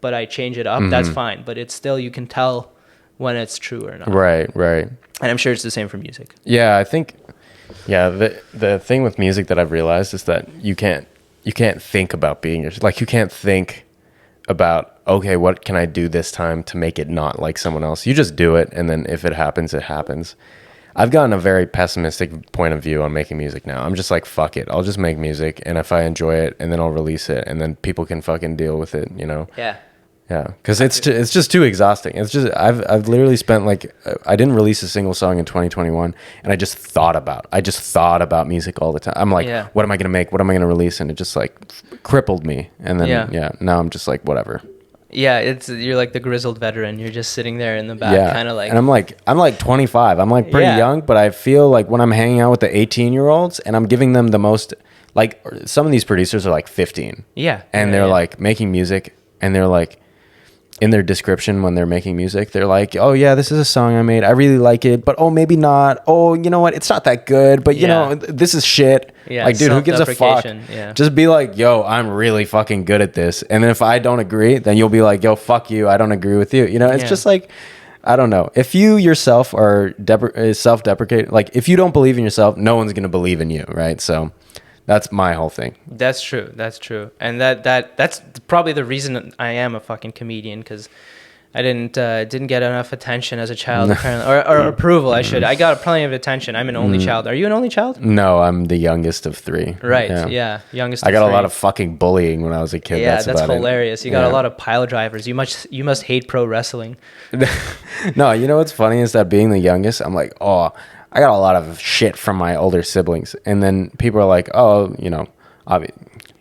[SPEAKER 1] but I change it up, that's fine. But it's still, you can tell when it's true or not. Right. And I'm sure it's the same for music.
[SPEAKER 2] Yeah, I think, the thing with music that I've realized is that you can't think about being yourself. Like, you can't think about, okay, what can I do this time to make it not like someone else? You just do it, and then if it happens, it happens. I've gotten a very pessimistic point of view on making music now. I'm just like, fuck it. I'll just make music, and if I enjoy it, and then I'll release it, and then people can fucking deal with it, you know? Yeah. Yeah, because it's just too exhausting. It's just I've literally spent like I didn't release a single song in 2021, and I just thought about music all the time. I'm like, what am I gonna make? What am I gonna release? And it just like crippled me. And then now I'm just like, whatever.
[SPEAKER 1] Yeah, you're like the grizzled veteran. You're just sitting there in the back, kind of like.
[SPEAKER 2] And I'm like 25. I'm like pretty young, but I feel like when I'm hanging out with the 18-year-olds and I'm giving them the most, like, some of these producers are like 15. Yeah. And they're like making music, and they're like, in their description when they're making music, they're like, oh yeah, this is a song I made, I really like it, but oh, maybe not, oh, you know what, it's not that good, but you know, this is shit. Like, dude, who gives a fuck? Just be like, yo, I'm really fucking good at this, and then if I don't agree, then you'll be like, yo, fuck you, I don't agree with you, you know? It's just like, I don't know, if you yourself are self-deprecating, like, if you don't believe in yourself, no one's gonna believe in you, right? So that's my whole thing.
[SPEAKER 1] That's true. And that's probably the reason I am a fucking comedian, because I didn't get enough attention as a child, apparently, or approval. I got plenty of attention. I'm an only child. Are you an only child?
[SPEAKER 2] No, I'm the youngest of three.
[SPEAKER 1] Right. Yeah. Youngest.
[SPEAKER 2] I got a lot of fucking bullying when I was a kid.
[SPEAKER 1] Yeah, that's hilarious. You got a lot of pile drivers. You must hate pro wrestling.
[SPEAKER 2] No, you know what's funny is that being the youngest, I'm like, oh, I got a lot of shit from my older siblings. And then people are like, oh, you know,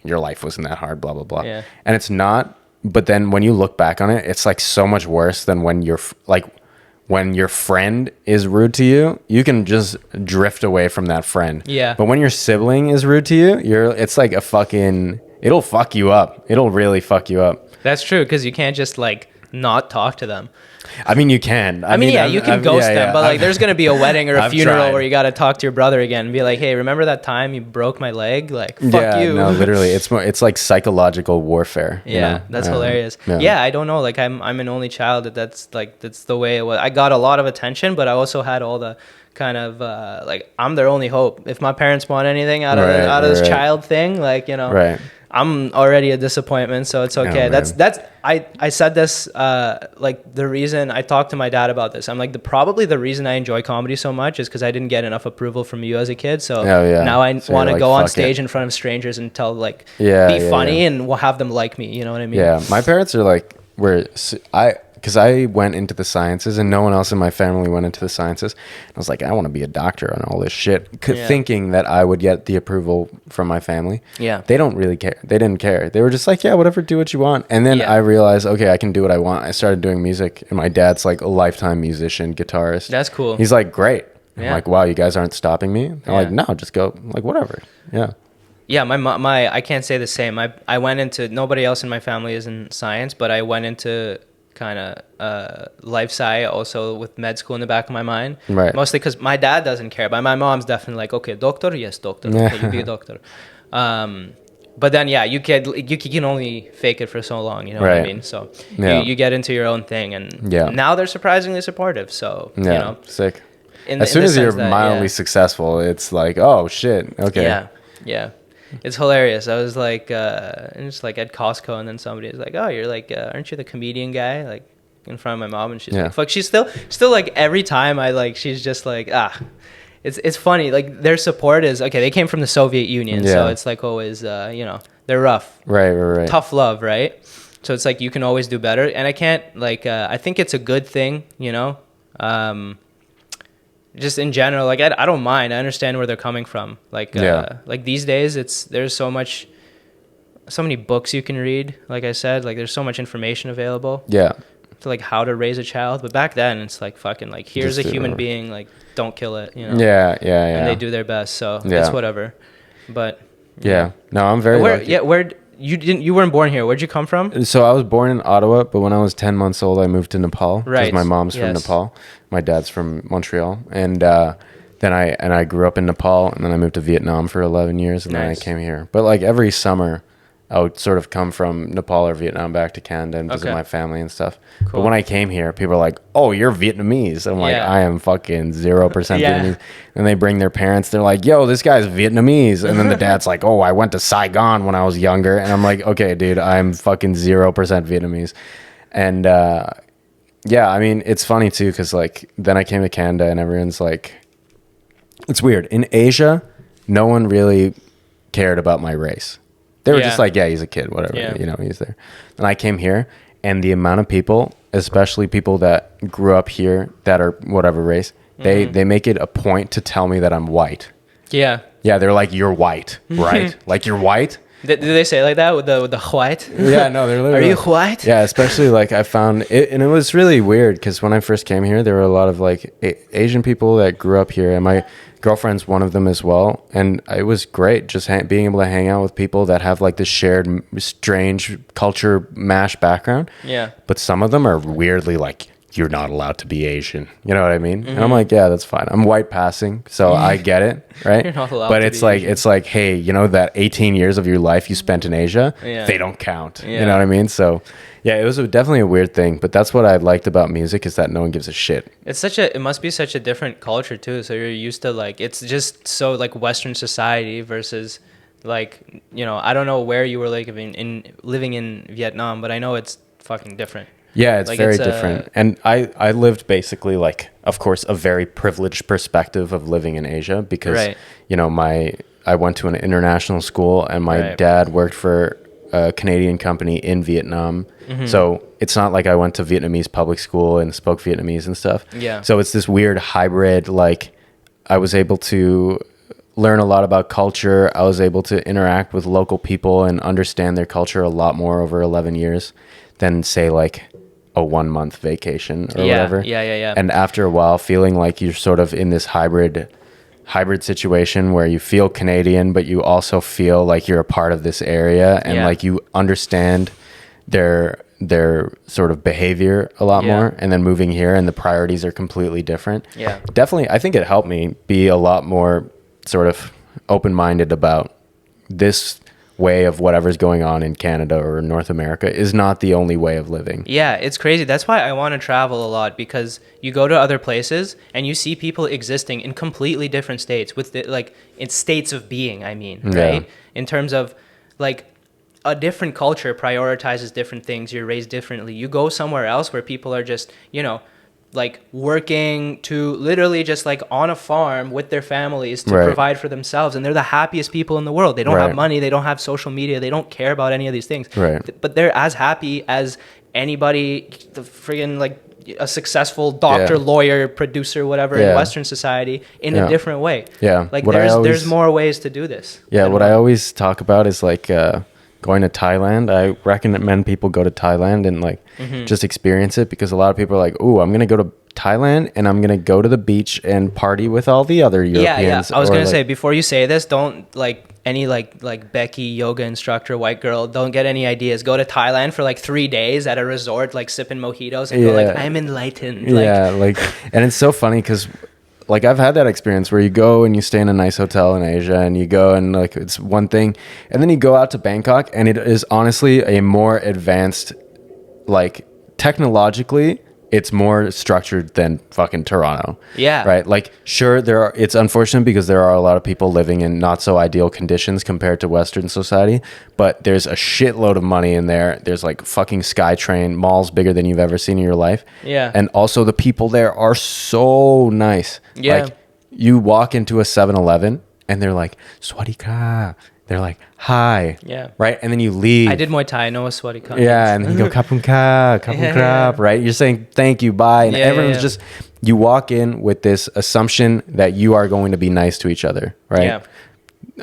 [SPEAKER 2] your life wasn't that hard, blah, blah, blah. Yeah. And it's not. But then when you look back on it, it's like so much worse than when when your friend is rude to you, you can just drift away from that friend. Yeah. But when your sibling is rude to you, it's like it'll fuck you up. It'll really fuck you up.
[SPEAKER 1] That's true, because you can't just like not talk to them.
[SPEAKER 2] I mean, you can.
[SPEAKER 1] I mean, you can ghost them, but like, there's gonna be a wedding or a funeral where you got to talk to your brother again and be like, "Hey, remember that time you broke my leg? Like, fuck you."
[SPEAKER 2] No, literally, it's like psychological warfare.
[SPEAKER 1] Yeah, you know? That's hilarious. Yeah, I don't know. Like, I'm an only child. That's the way it was. I got a lot of attention, but I also had all the kind of like, I'm their only hope. If my parents want anything out of this child thing, like, you know. Right. I'm already a disappointment, so it's okay. I said this, like, the reason I talked to my dad about this, I'm like, probably the reason I enjoy comedy so much is because I didn't get enough approval from you as a kid. So now I want to go on stage in front of strangers and tell, like, be funny and we'll have them like me. You know what I mean?
[SPEAKER 2] Yeah. My parents are like, because I went into the sciences and no one else in my family went into the sciences. I was like, I want to be a doctor and all this shit, thinking that I would get the approval from my family. Yeah. They don't really care. They didn't care. They were just like, yeah, whatever, do what you want. And then I realized, okay, I can do what I want. I started doing music, and my dad's like a lifetime musician, guitarist.
[SPEAKER 1] That's cool.
[SPEAKER 2] He's like, great. I'm like, wow, you guys aren't stopping me? They're like, no, just go, like, whatever. Yeah.
[SPEAKER 1] Yeah, my I can't say the same. I went into, nobody else in my family is in science, but I went into kind of life sci also with med school in the back of my mind. Right. Mostly because my dad doesn't care, but my mom's definitely like, okay, doctor, yes, doctor, okay, you be a doctor. But then you can only fake it for so long, you know what I mean? So you get into your own thing, and now they're surprisingly supportive. So you know,
[SPEAKER 2] sick. As soon as you're mildly successful, it's like, oh shit, okay.
[SPEAKER 1] Yeah. It's hilarious. I was like, just like at Costco, and then somebody was like, "Oh, you're like, aren't you the comedian guy?" Like, in front of my mom, and she's like, "Fuck." She's still like, every time she's just like, it's funny. Like their support is okay. They came from the Soviet Union, so it's like always, you know, they're rough,
[SPEAKER 2] right.
[SPEAKER 1] Tough love, right? So it's like you can always do better, and I can't like. I think it's a good thing, you know. Just in general, like I don't mind. I understand where they're coming from. Like like these days, there's so many books you can read. Like I said, like there's so much information available.
[SPEAKER 2] Yeah.
[SPEAKER 1] To like how to raise a child, but back then it's like fucking like here's a human being, like don't kill it, you know.
[SPEAKER 2] Yeah.
[SPEAKER 1] And they do their best, so it's whatever. But
[SPEAKER 2] no, I'm very lucky.
[SPEAKER 1] Where you weren't born here? Where'd you come from?
[SPEAKER 2] So I was born in Ottawa, but when I was 10 months old, I moved to Nepal.
[SPEAKER 1] Right.
[SPEAKER 2] Because my mom's from Nepal, my dad's from Montreal, and then I grew up in Nepal, and then I moved to Vietnam for 11 years, and then I came here. But like every summer, I would sort of come from Nepal or Vietnam back to Canada and visit my family and stuff. Cool. But when I came here, people are like, "Oh, you're Vietnamese." I'm like, "I am fucking 0% Vietnamese." And they bring their parents. They're like, "Yo, this guy's Vietnamese." And then the dad's like, "Oh, I went to Saigon when I was younger." And I'm like, "Okay, dude, I'm fucking 0% Vietnamese." And I mean, it's funny too, because like then I came to Canada and everyone's like, it's weird. In Asia, no one really cared about my race. They were just like, yeah, he's a kid, whatever, you know, he's there. And I came here, and the amount of people, especially people that grew up here that are whatever race, they make it a point to tell me that I'm white.
[SPEAKER 1] Yeah.
[SPEAKER 2] Yeah, they're like, "You're white, right?" Like, "You're white?"
[SPEAKER 1] Do they say it like that with the white?
[SPEAKER 2] Yeah, no, they're literally.
[SPEAKER 1] Are you white?
[SPEAKER 2] Yeah, especially like I found it, and it was really weird because when I first came here, there were a lot of like Asian people that grew up here, and my girlfriend's one of them as well. And it was great just being able to hang out with people that have like this shared strange culture mash background.
[SPEAKER 1] Yeah.
[SPEAKER 2] But some of them are weirdly like, "You're not allowed to be Asian." You know what I mean? And I'm like, yeah, that's fine. I'm white passing, so I get it, right? You're not allowed but it's like Asian. It's like, hey, you know that 18 years of your life you spent in Asia, they don't count. You know what I mean? So yeah, it was definitely a weird thing, but that's what I liked about music is that no one gives a shit.
[SPEAKER 1] It must be such a different culture too. So you're used to like, it's just so like Western society versus like, you know, I don't know where you were like living in Vietnam, but I know it's fucking different.
[SPEAKER 2] Yeah, it's like very different. And I lived basically like, of course, a very privileged perspective of living in Asia because, you know, I went to an international school and my dad worked for a Canadian company in Vietnam. So it's not like I went to Vietnamese public school and spoke Vietnamese and stuff. Yeah. So it's this weird hybrid, like I was able to learn a lot about culture. I was able to interact with local people and understand their culture a lot more over 11 years than say like a 1 month vacation or whatever. Yeah. And after a while, feeling like you're sort of in this hybrid situation where you feel Canadian, but you also feel like you're a part of this area and like you understand their sort of behavior a lot more. And then moving here and the priorities are completely different. Yeah. Definitely, I think it helped me be a lot more sort of open-minded about this way of whatever's going on in Canada or North America is not the only way of living.
[SPEAKER 1] Yeah, it's crazy. That's why I want to travel a lot, because you go to other places and you see people existing in completely different states with like in states of being, I mean, right? In terms of like a different culture prioritizes different things. You're raised differently. You go somewhere else where people are just, you know, like working to literally just like on a farm with their families to provide for themselves, and they're the happiest people in the world. They don't have money, they don't have social media, they don't care about any of these things, but they're as happy as anybody, the friggin' like a successful doctor, lawyer, producer, whatever in Western society in a different way. Like there's more ways to do this.
[SPEAKER 2] What I always talk about is like going to Thailand. I recommend people go to Thailand and like just experience it, because a lot of people are like, "Ooh, I'm gonna go to Thailand and I'm gonna go to the beach and party with all the other Europeans."
[SPEAKER 1] I was gonna say, before you say this, don't like any like Becky yoga instructor, white girl, don't get any ideas. Go to Thailand for like 3 days at a resort, like sipping mojitos and go like, "I'm enlightened."
[SPEAKER 2] And it's so funny because like I've had that experience where you go and you stay in a nice hotel in Asia and you go and like it's one thing, and then you go out to Bangkok and it is honestly a more advanced, like technologically it's more structured than fucking Toronto. Yeah. Right? Like sure it's unfortunate because there are a lot of people living in not so ideal conditions compared to Western society, but there's a shitload of money in there. There's like fucking SkyTrain, malls bigger than you've ever seen in your life. Yeah. And also the people there are so nice. Yeah. Like you walk into a 7-Eleven and they're like, Swadika. They're like, hi.
[SPEAKER 1] Yeah.
[SPEAKER 2] Right? And then you leave.
[SPEAKER 1] I did Muay Thai. I know what sweaty ka.
[SPEAKER 2] Yeah, and then you go, kapun krap, right? You're saying thank you, bye. And everyone's just, you walk in with this assumption that you are going to be nice to each other, right?
[SPEAKER 1] Yeah.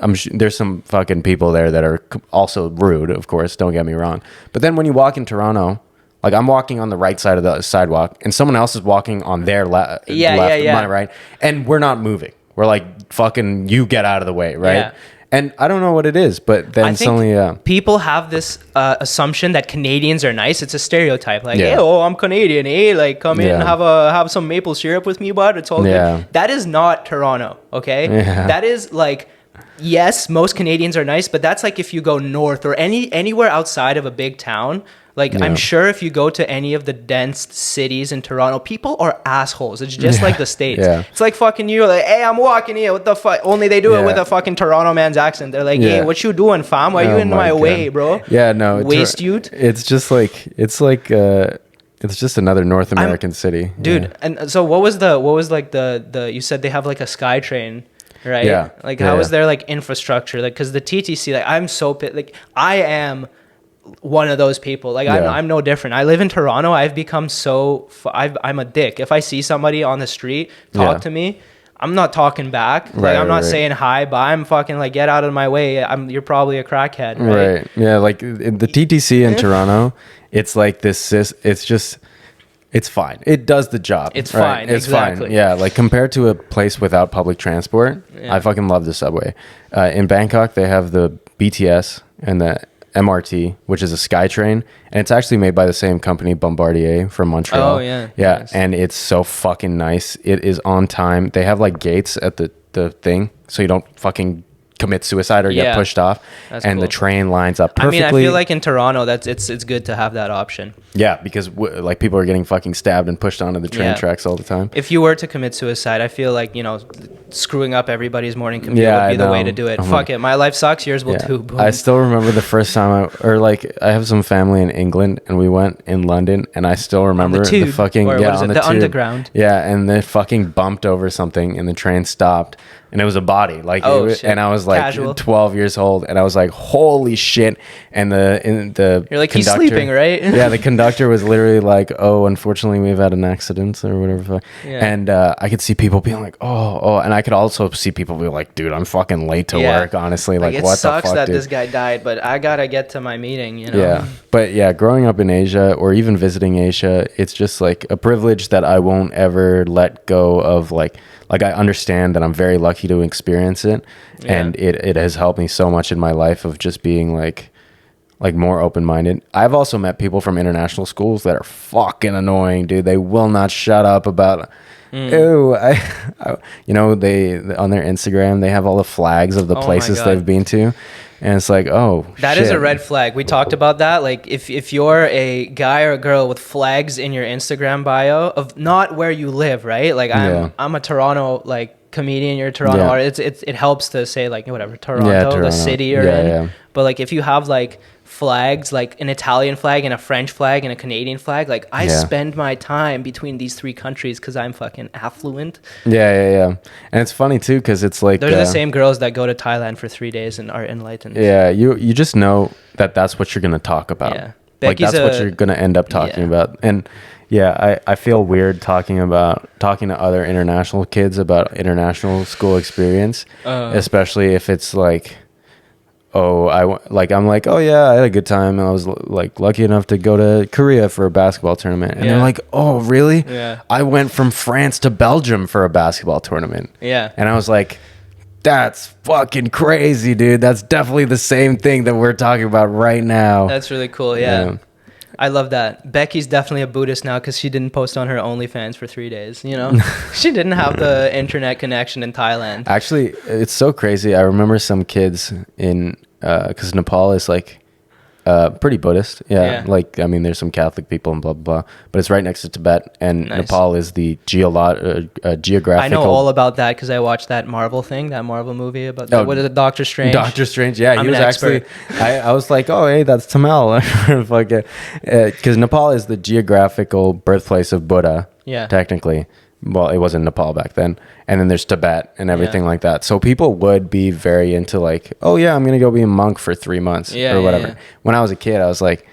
[SPEAKER 2] I'm sure there's some fucking people there that are also rude, of course, don't get me wrong. But then when you walk in Toronto, like I'm walking on the right side of the sidewalk and someone else is walking on their left, my right, and we're not moving. We're like, fucking, you get out of the way, right? Yeah. And I don't know what it is, but then suddenly...
[SPEAKER 1] people have this assumption that Canadians are nice. It's a stereotype. Like, hey, oh, I'm Canadian, eh? Like, come in and have some maple syrup with me, bud. It's all good. That is not Toronto, okay? Yeah. That is like... Yes, most Canadians are nice, but that's like if you go north or anywhere outside of a big town. Like, I'm sure if you go to any of the dense cities in Toronto, people are assholes. It's just like the States. Yeah. It's like fucking you. Like, hey, I'm walking here. What the fuck? Only they do it with a fucking Toronto man's accent. They're like, hey, what you doing, fam? Why you in my way, bro?
[SPEAKER 2] Yeah, no.
[SPEAKER 1] Waste youth.
[SPEAKER 2] It's just like, it's just another North American city.
[SPEAKER 1] Dude, and so what was like the you said they have like a sky train, right?
[SPEAKER 2] Yeah.
[SPEAKER 1] Like, how is there like infrastructure? Like, because the TTC, like, I'm so pissed. Like, I am one of those people. Like, I'm no different. I live in Toronto. I've become I'm a dick. If I see somebody on the street talk to me, I'm not talking back. Like, I'm not saying hi, bye. I'm fucking like, get out of my way. You're probably a crackhead, right?
[SPEAKER 2] Right. Yeah. Like in the TTC in Toronto, it's like this. It's fine. It does the job.
[SPEAKER 1] It's fine.
[SPEAKER 2] It's
[SPEAKER 1] exactly.
[SPEAKER 2] fine. Yeah. Like compared to a place without public transport, I fucking love the subway. In Bangkok, they have the BTS and the MRT, which is a SkyTrain, and it's actually made by the same company, Bombardier, from Montreal.
[SPEAKER 1] Oh yeah,
[SPEAKER 2] nice. And it's so fucking nice. It is on time. They have like gates at the thing, so you don't fucking commit suicide or get pushed off. That's cool. The train lines up perfectly.
[SPEAKER 1] I mean, I feel like in Toronto, it's good to have that option.
[SPEAKER 2] Yeah, because like people are getting fucking stabbed and pushed onto the train tracks all the time.
[SPEAKER 1] If you were to commit suicide, I feel like, screwing up everybody's morning commute would be the way to do it. Fuck it, my life sucks, yours will too. Boom.
[SPEAKER 2] I still remember the first time I have some family in England and we went in London and I still remember the fucking on the
[SPEAKER 1] underground.
[SPEAKER 2] Yeah, and they fucking bumped over something and the train stopped. And it was a body, like, and I was like Casual. 12 years old, and I was like, "Holy shit!" And
[SPEAKER 1] you're like, he's sleeping, right?
[SPEAKER 2] Yeah, the conductor was literally like, "Oh, unfortunately, we've had an accident or whatever." Yeah. And I could see people being like, "Oh," and I could also see people be like, "Dude, I'm fucking late to work." Honestly, like what the fuck? It sucks
[SPEAKER 1] that
[SPEAKER 2] dude?
[SPEAKER 1] This guy died, but I gotta get to my meeting.
[SPEAKER 2] Yeah, but growing up in Asia or even visiting Asia, it's just like a privilege that I won't ever let go of. Like I understand that I'm very lucky to experience it, and it has helped me so much in my life of just being like more open-minded. I've also met people from international schools that are fucking annoying, dude. They will not shut up about they on their Instagram they have all the flags of the places they've been to. And it's like,
[SPEAKER 1] that is a red flag. We talked about that. Like, if you're a guy or a girl with flags in your Instagram bio of not where you live, right? Like, I'm a Toronto comedian. You're a Toronto artist. It helps to say whatever Toronto, the city you're in. Yeah. But like, if you have flags, like an Italian flag and a French flag and a Canadian flag, I spend my time between these three countries because I'm fucking affluent.
[SPEAKER 2] And it's funny too because it's like
[SPEAKER 1] they're the same girls that go to Thailand for 3 days and are enlightened.
[SPEAKER 2] You just know that's what you're gonna talk about. That's what you're gonna end up talking about. And I feel weird talking to other international kids about international school experience, especially if it's like, I'm like, I had a good time. I was lucky enough to go to Korea for a basketball tournament. And they're like, oh, really? Yeah. I went from France to Belgium for a basketball tournament. Yeah. And I was like, that's fucking crazy, dude. That's definitely the same thing that we're talking about right now.
[SPEAKER 1] That's really cool. Yeah. I love that. Becky's definitely a Buddhist now because she didn't post on her OnlyFans for 3 days. She didn't have the internet connection in Thailand.
[SPEAKER 2] Actually, it's so crazy. I remember some kids in because Nepal is pretty Buddhist. There's some Catholic people and blah blah blah, but it's right next to Tibet, and Nepal is the geographical.
[SPEAKER 1] I know all about that because I watched that Marvel movie about that. What is it, Doctor Strange?
[SPEAKER 2] Doctor Strange, yeah. He was actually I was like, oh, hey, that's Tamil. Because Nepal is the geographical birthplace of Buddha, technically. well, it wasn't Nepal back then. And then there's Tibet and everything like that. So people would be very into like, oh yeah, I'm going to go be a monk for 3 months or whatever. When I was a kid, I was like,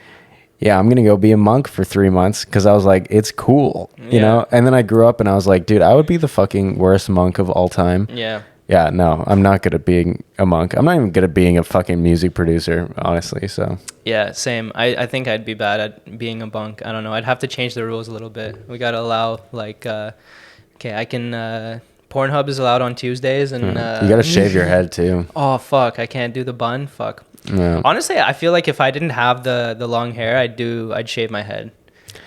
[SPEAKER 2] yeah, I'm going to go be a monk for 3 months because I was like, it's cool, you know? And then I grew up and I was like, dude, I would be the fucking worst monk of all time.
[SPEAKER 1] Yeah.
[SPEAKER 2] Yeah, no, I'm not good at being a monk. I'm not even good at being a fucking music producer, honestly. So
[SPEAKER 1] yeah, same. I think I'd be bad at being a monk. I don't know. I'd have to change the rules a little bit. We got to allow like, okay, I can, Pornhub is allowed on Tuesdays and,
[SPEAKER 2] you got to shave your head too.
[SPEAKER 1] Oh, fuck. I can't do the bun. Fuck.
[SPEAKER 2] Yeah.
[SPEAKER 1] Honestly, I feel like if I didn't have the long hair, I'd shave my head.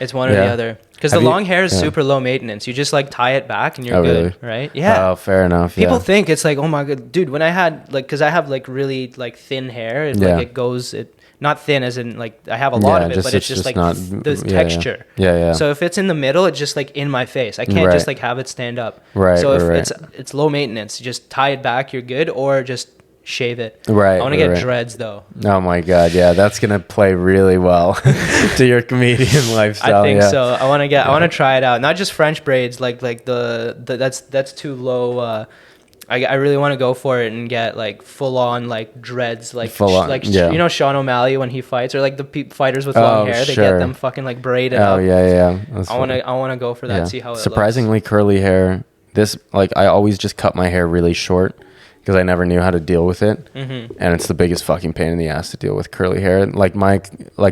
[SPEAKER 1] It's one or the other. Because the long hair is super low maintenance. You just like tie it back and you're good, right? Yeah.
[SPEAKER 2] Oh, fair enough.
[SPEAKER 1] People think it's like, oh my god, dude. When I had like, because I have like really like thin hair, like it goes, not thin as in like I have a lot of it, but it's just like not, the texture.
[SPEAKER 2] Yeah.
[SPEAKER 1] So if it's in the middle, it's just like in my face. I can't just like have it stand up.
[SPEAKER 2] Right.
[SPEAKER 1] So if it's low maintenance, you just tie it back, you're good, or just shave it.
[SPEAKER 2] Right.
[SPEAKER 1] I want to get dreads though.
[SPEAKER 2] Oh my god, yeah, that's gonna play really well to your comedian lifestyle.
[SPEAKER 1] I think so. I want to try it out. Not just French braids, like the that's too low. I really want to go for it and get like full on like dreads, like you know Sean O'Malley when he fights, or like the fighters with long hair, they get them fucking like braided up.
[SPEAKER 2] Oh yeah.
[SPEAKER 1] I want to go for that. See how it
[SPEAKER 2] surprisingly
[SPEAKER 1] looks.
[SPEAKER 2] Curly hair. This like I always just cut my hair really short because I never knew how to deal with it, and it's the biggest fucking pain in the ass to deal with curly hair. Like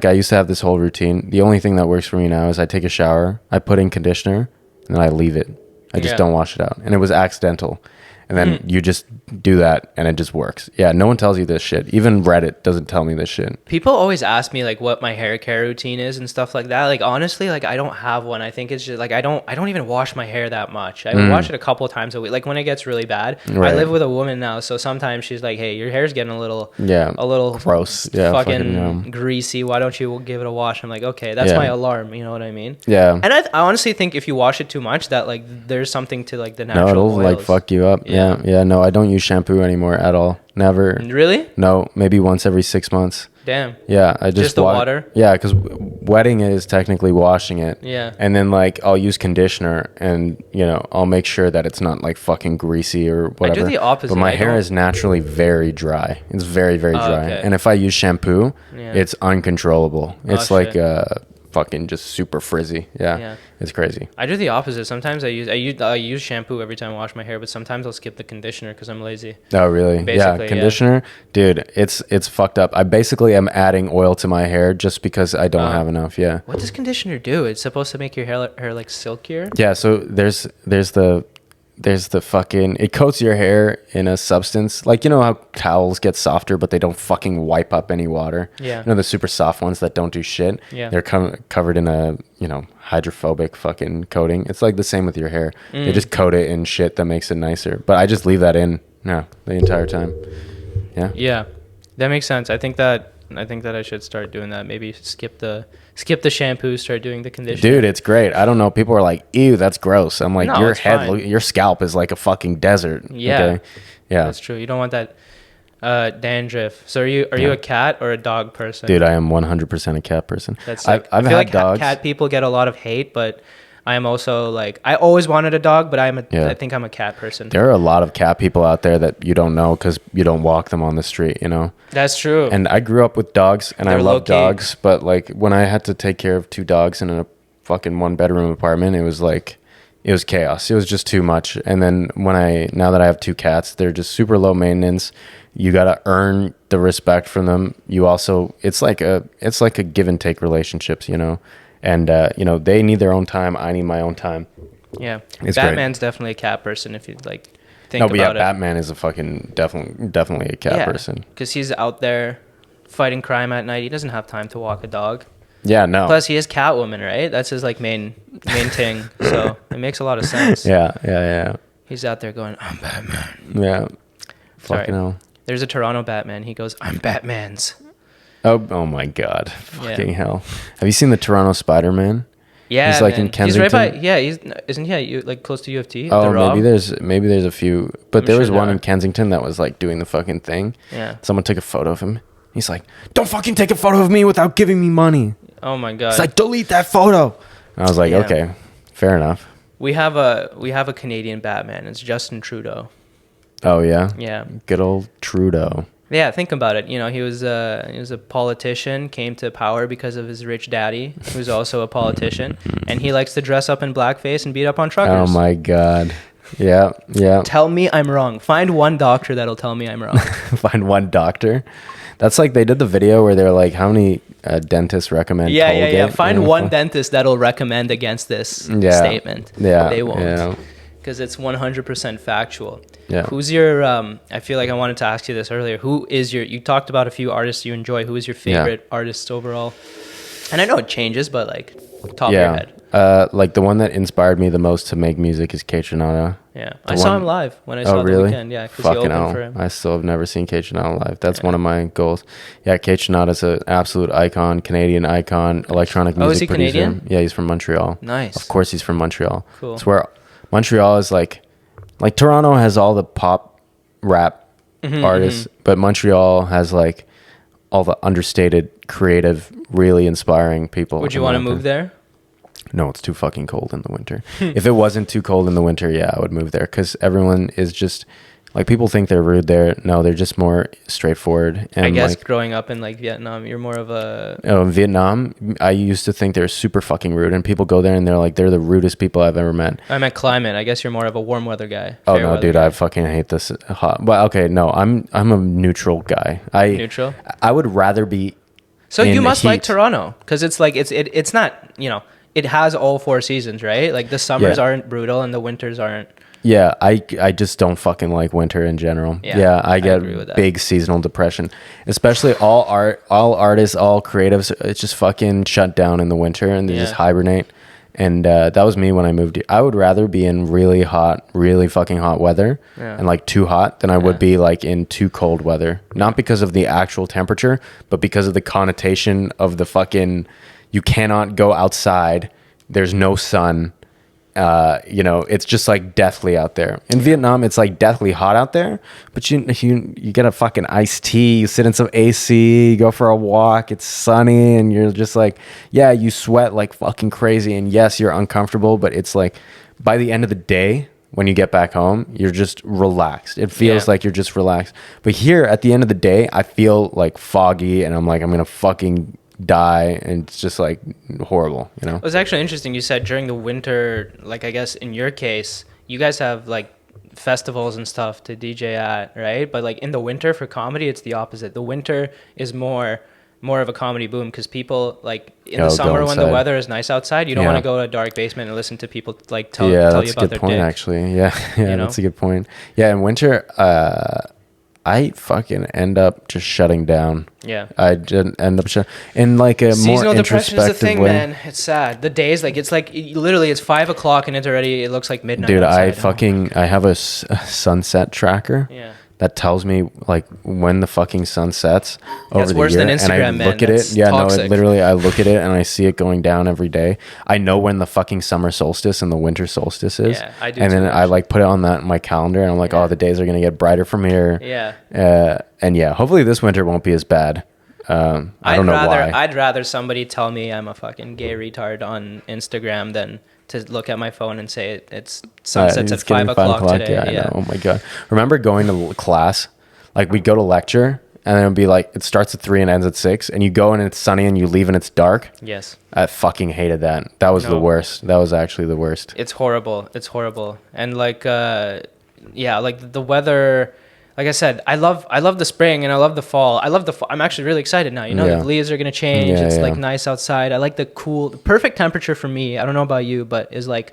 [SPEAKER 2] I used to have this whole routine. The only thing that works for me now is I take a shower, I put in conditioner, and then I leave it. I just don't wash it out, and it was accidental. And then you just do that and it just works. Yeah, no one tells you this shit. Even Reddit doesn't tell me this shit.
[SPEAKER 1] People always ask me like what my hair care routine is and stuff like that. Like honestly, like I don't have one. I think it's just like I don't even wash my hair that much. I wash it a couple of times a week. Like when it gets really bad. Right. I live with a woman now, so sometimes she's like, "Hey, your hair's getting a little
[SPEAKER 2] gross. Yeah,
[SPEAKER 1] fucking greasy. Why don't you give it a wash?" I'm like, "Okay, that's my alarm." You know what I mean?
[SPEAKER 2] Yeah.
[SPEAKER 1] And I honestly think if you wash it too much, that like there's something to like the natural
[SPEAKER 2] it'll
[SPEAKER 1] oils.
[SPEAKER 2] like fuck you up. Yeah. No, I don't use shampoo anymore at all. Never.
[SPEAKER 1] Really?
[SPEAKER 2] No, maybe once every 6 months.
[SPEAKER 1] Damn.
[SPEAKER 2] Yeah, I just
[SPEAKER 1] the water.
[SPEAKER 2] Yeah, because wetting it is technically washing it.
[SPEAKER 1] Yeah.
[SPEAKER 2] And then like I'll use conditioner, and I'll make sure that it's not like fucking greasy or whatever.
[SPEAKER 1] I do the opposite.
[SPEAKER 2] But my hair is naturally very dry. It's very very dry.
[SPEAKER 1] Okay.
[SPEAKER 2] And if I use shampoo, it's uncontrollable. It's like fucking just super frizzy. Yeah. It's crazy.
[SPEAKER 1] I do the opposite. Sometimes I use shampoo every time I wash my hair, but sometimes I'll skip the conditioner because I'm lazy.
[SPEAKER 2] Oh really? Basically, conditioner, dude. It's fucked up. I basically am adding oil to my hair just because I don't have enough. Yeah.
[SPEAKER 1] What does conditioner do? It's supposed to make your hair like silkier.
[SPEAKER 2] Yeah. So there's the fucking, it coats your hair in a substance, like how towels get softer but they don't fucking wipe up any water. The super soft ones that don't do shit. They're covered in a hydrophobic fucking coating. It's like the same with your hair. They just coat it in shit that makes it nicer, but I just leave that in the entire time. Yeah
[SPEAKER 1] That makes sense. I think that I should start doing that. Maybe skip the shampoo, start doing the conditioner.
[SPEAKER 2] Dude, it's great. I don't know. People are like, ew, that's gross. I'm like,
[SPEAKER 1] no,
[SPEAKER 2] your scalp is like a fucking desert.
[SPEAKER 1] Yeah.
[SPEAKER 2] Okay? Yeah.
[SPEAKER 1] That's true. You don't want that dandruff. So are you a cat or a dog person?
[SPEAKER 2] Dude, I am 100% a cat person.
[SPEAKER 1] That's like, I feel like dogs. Cat people get a lot of hate, but I am also like, I always wanted a dog, but I think I'm a cat person.
[SPEAKER 2] There are a lot of cat people out there that you don't know because you don't walk them on the street,
[SPEAKER 1] That's true.
[SPEAKER 2] And I grew up with dogs and I love dogs, but like when I had to take care of 2 dogs in a fucking 1-bedroom apartment, it was chaos. It was just too much. And then now that I have 2 cats, they're just super low maintenance. You got to earn the respect from them. You also, it's like a give and take relationships, And, they need their own time. I need my own time.
[SPEAKER 1] Yeah.
[SPEAKER 2] It's
[SPEAKER 1] Batman's
[SPEAKER 2] great.
[SPEAKER 1] definitely a cat person if you like think about it.
[SPEAKER 2] Batman is a fucking definitely a cat person.
[SPEAKER 1] Because he's out there fighting crime at night. He doesn't have time to walk a dog.
[SPEAKER 2] Yeah, no.
[SPEAKER 1] Plus, he is Catwoman, right? That's his like main thing. So it makes a lot of sense.
[SPEAKER 2] Yeah.
[SPEAKER 1] He's out there going, "I'm Batman."
[SPEAKER 2] Yeah. Fucking hell.
[SPEAKER 1] There's a Toronto Batman. He goes, "I'm Batman's."
[SPEAKER 2] Oh my God. Fucking hell. Have you seen the Toronto Spider-Man?
[SPEAKER 1] Yeah,
[SPEAKER 2] he's like in Kensington.
[SPEAKER 1] He's right by. Isn't he like close to UFT?
[SPEAKER 2] Oh, maybe there's a few, but there was one in Kensington that was like doing the fucking thing.
[SPEAKER 1] Yeah.
[SPEAKER 2] Someone took a photo of him. He's like, "Don't fucking take a photo of me without giving me money."
[SPEAKER 1] Oh my God.
[SPEAKER 2] It's like, delete that photo. And I was like, okay, fair enough.
[SPEAKER 1] We have a Canadian Batman. It's Justin Trudeau.
[SPEAKER 2] Oh yeah.
[SPEAKER 1] Yeah.
[SPEAKER 2] Good old Trudeau.
[SPEAKER 1] Yeah, think about it. You know, he was a politician, came to power because of his rich daddy, who's also a politician, and he likes to dress up in blackface and beat up on truckers.
[SPEAKER 2] Oh my God. Yeah, yeah.
[SPEAKER 1] Tell me I'm wrong. Find one doctor that'll tell me I'm wrong.
[SPEAKER 2] Find one doctor. That's like they did the video where they're like, how many dentists recommend Colgate?
[SPEAKER 1] Yeah. Find one dentist that'll recommend against this statement.
[SPEAKER 2] Yeah.
[SPEAKER 1] They won't.
[SPEAKER 2] Yeah.
[SPEAKER 1] Because it's 100% factual.
[SPEAKER 2] Yeah.
[SPEAKER 1] Who's your, I feel like I wanted to ask you this earlier. Who is you talked about a few artists you enjoy. Who is your favorite artist overall? And I know it changes, but like top of your head.
[SPEAKER 2] Like the one that inspired me the most to make music is Kaytranada.
[SPEAKER 1] Yeah. I saw him live when I saw The Weeknd. Yeah. Because he opened for him.
[SPEAKER 2] I still have never seen Kaytranada live. That's one of my goals. Yeah. Kaytranada is an absolute icon, Canadian icon, electronic music
[SPEAKER 1] is he
[SPEAKER 2] producer.
[SPEAKER 1] Canadian?
[SPEAKER 2] Yeah. He's from Montreal.
[SPEAKER 1] Nice.
[SPEAKER 2] Of course he's from Montreal.
[SPEAKER 1] Cool.
[SPEAKER 2] It's where Montreal is like Toronto has all the pop rap artists, but Montreal has like all the understated, creative, really inspiring people.
[SPEAKER 1] Would you want to move there?
[SPEAKER 2] No, it's too fucking cold in the winter. If it wasn't too cold in the winter, yeah, I would move there because everyone is just like, people think they're rude there. No, they're just more straightforward. And
[SPEAKER 1] I guess
[SPEAKER 2] like,
[SPEAKER 1] growing up in like Vietnam, you're more of a...
[SPEAKER 2] Oh, in Vietnam, I used to think they're super fucking rude, and people go there and they're like, they're the rudest people I've ever met.
[SPEAKER 1] I meant climate. I guess you're more of a warm weather guy.
[SPEAKER 2] Oh no, dude, I fucking hate this hot. But okay, no, I'm a neutral guy.
[SPEAKER 1] Neutral?
[SPEAKER 2] I would rather be.
[SPEAKER 1] So you must like Toronto because it's like it's not, you know, it has all 4 seasons, right? Like the summers aren't brutal and the winters aren't.
[SPEAKER 2] Yeah, I just don't fucking like winter in general. Yeah, I get big seasonal depression, especially all artists, all creatives. It's just fucking shut down in the winter and they just hibernate. And that was me when I moved here. I would rather be in really hot, really fucking hot weather and like too hot than I would be like in too cold weather. Not because of the actual temperature, but because of the connotation of the fucking, you cannot go outside. There's no sun. You know, it's just like deathly out there. In Vietnam, it's like deathly hot out there, but you get a fucking iced tea, you sit in some AC, you go for a walk, it's sunny, and you're just like, yeah, you sweat like fucking crazy, and yes, you're uncomfortable, but it's like by the end of the day, when you get back home, you're just relaxed. It feels like you're just relaxed. But here, at the end of the day, I feel like foggy, and I'm like, I'm gonna fucking die, and it's just like horrible, you know.
[SPEAKER 1] It was actually interesting you said during the winter, like I guess in your case you guys have like festivals and stuff to DJ at, right? But like in the winter for comedy it's the opposite. The winter is more of a comedy boom because people like in the summer when the weather is nice outside, you don't want to go to a dark basement and listen to people like tell you about their dick.
[SPEAKER 2] Yeah, that's a good point actually. Yeah,
[SPEAKER 1] you know?
[SPEAKER 2] That's a good point. Yeah, in winter I fucking end up just shutting down. Yeah. I just end up in like a
[SPEAKER 1] seasonal
[SPEAKER 2] more
[SPEAKER 1] depression is the thing,
[SPEAKER 2] way.
[SPEAKER 1] Man. It's sad. The days, like, it's like, literally, it's 5 o'clock and it looks like midnight.
[SPEAKER 2] Dude,
[SPEAKER 1] outside.
[SPEAKER 2] I have a sunset tracker. Yeah. That tells me like when the fucking sun sets over the year. That's worse than Instagram, and I look at it. Yeah, toxic. No, I look at it and I see it going down every day. I know when the fucking summer solstice and the winter solstice is. Yeah, I do. And then I like put it on my calendar and I'm like, oh, the days are gonna get brighter from here. Yeah. And yeah, hopefully this winter won't be as bad. I don't know why.
[SPEAKER 1] I'd rather somebody tell me I'm a fucking gay retard on Instagram than to look at my phone and say it's sunsets at 5 o'clock today.
[SPEAKER 2] Yeah, I know. Oh my God. Remember going to class? Like we'd go to lecture and then it'd be like, it starts at 3 and ends at 6 and you go and it's sunny and you leave and it's dark.
[SPEAKER 1] Yes.
[SPEAKER 2] I fucking hated that. That was the worst. That was actually the worst.
[SPEAKER 1] It's horrible. It's horrible. And like, like the weather, like I said, I love the spring and I love the fall. I'm actually really excited now. You know, the leaves are going to change. It's like nice outside. I like the perfect temperature for me. I don't know about you, but is like,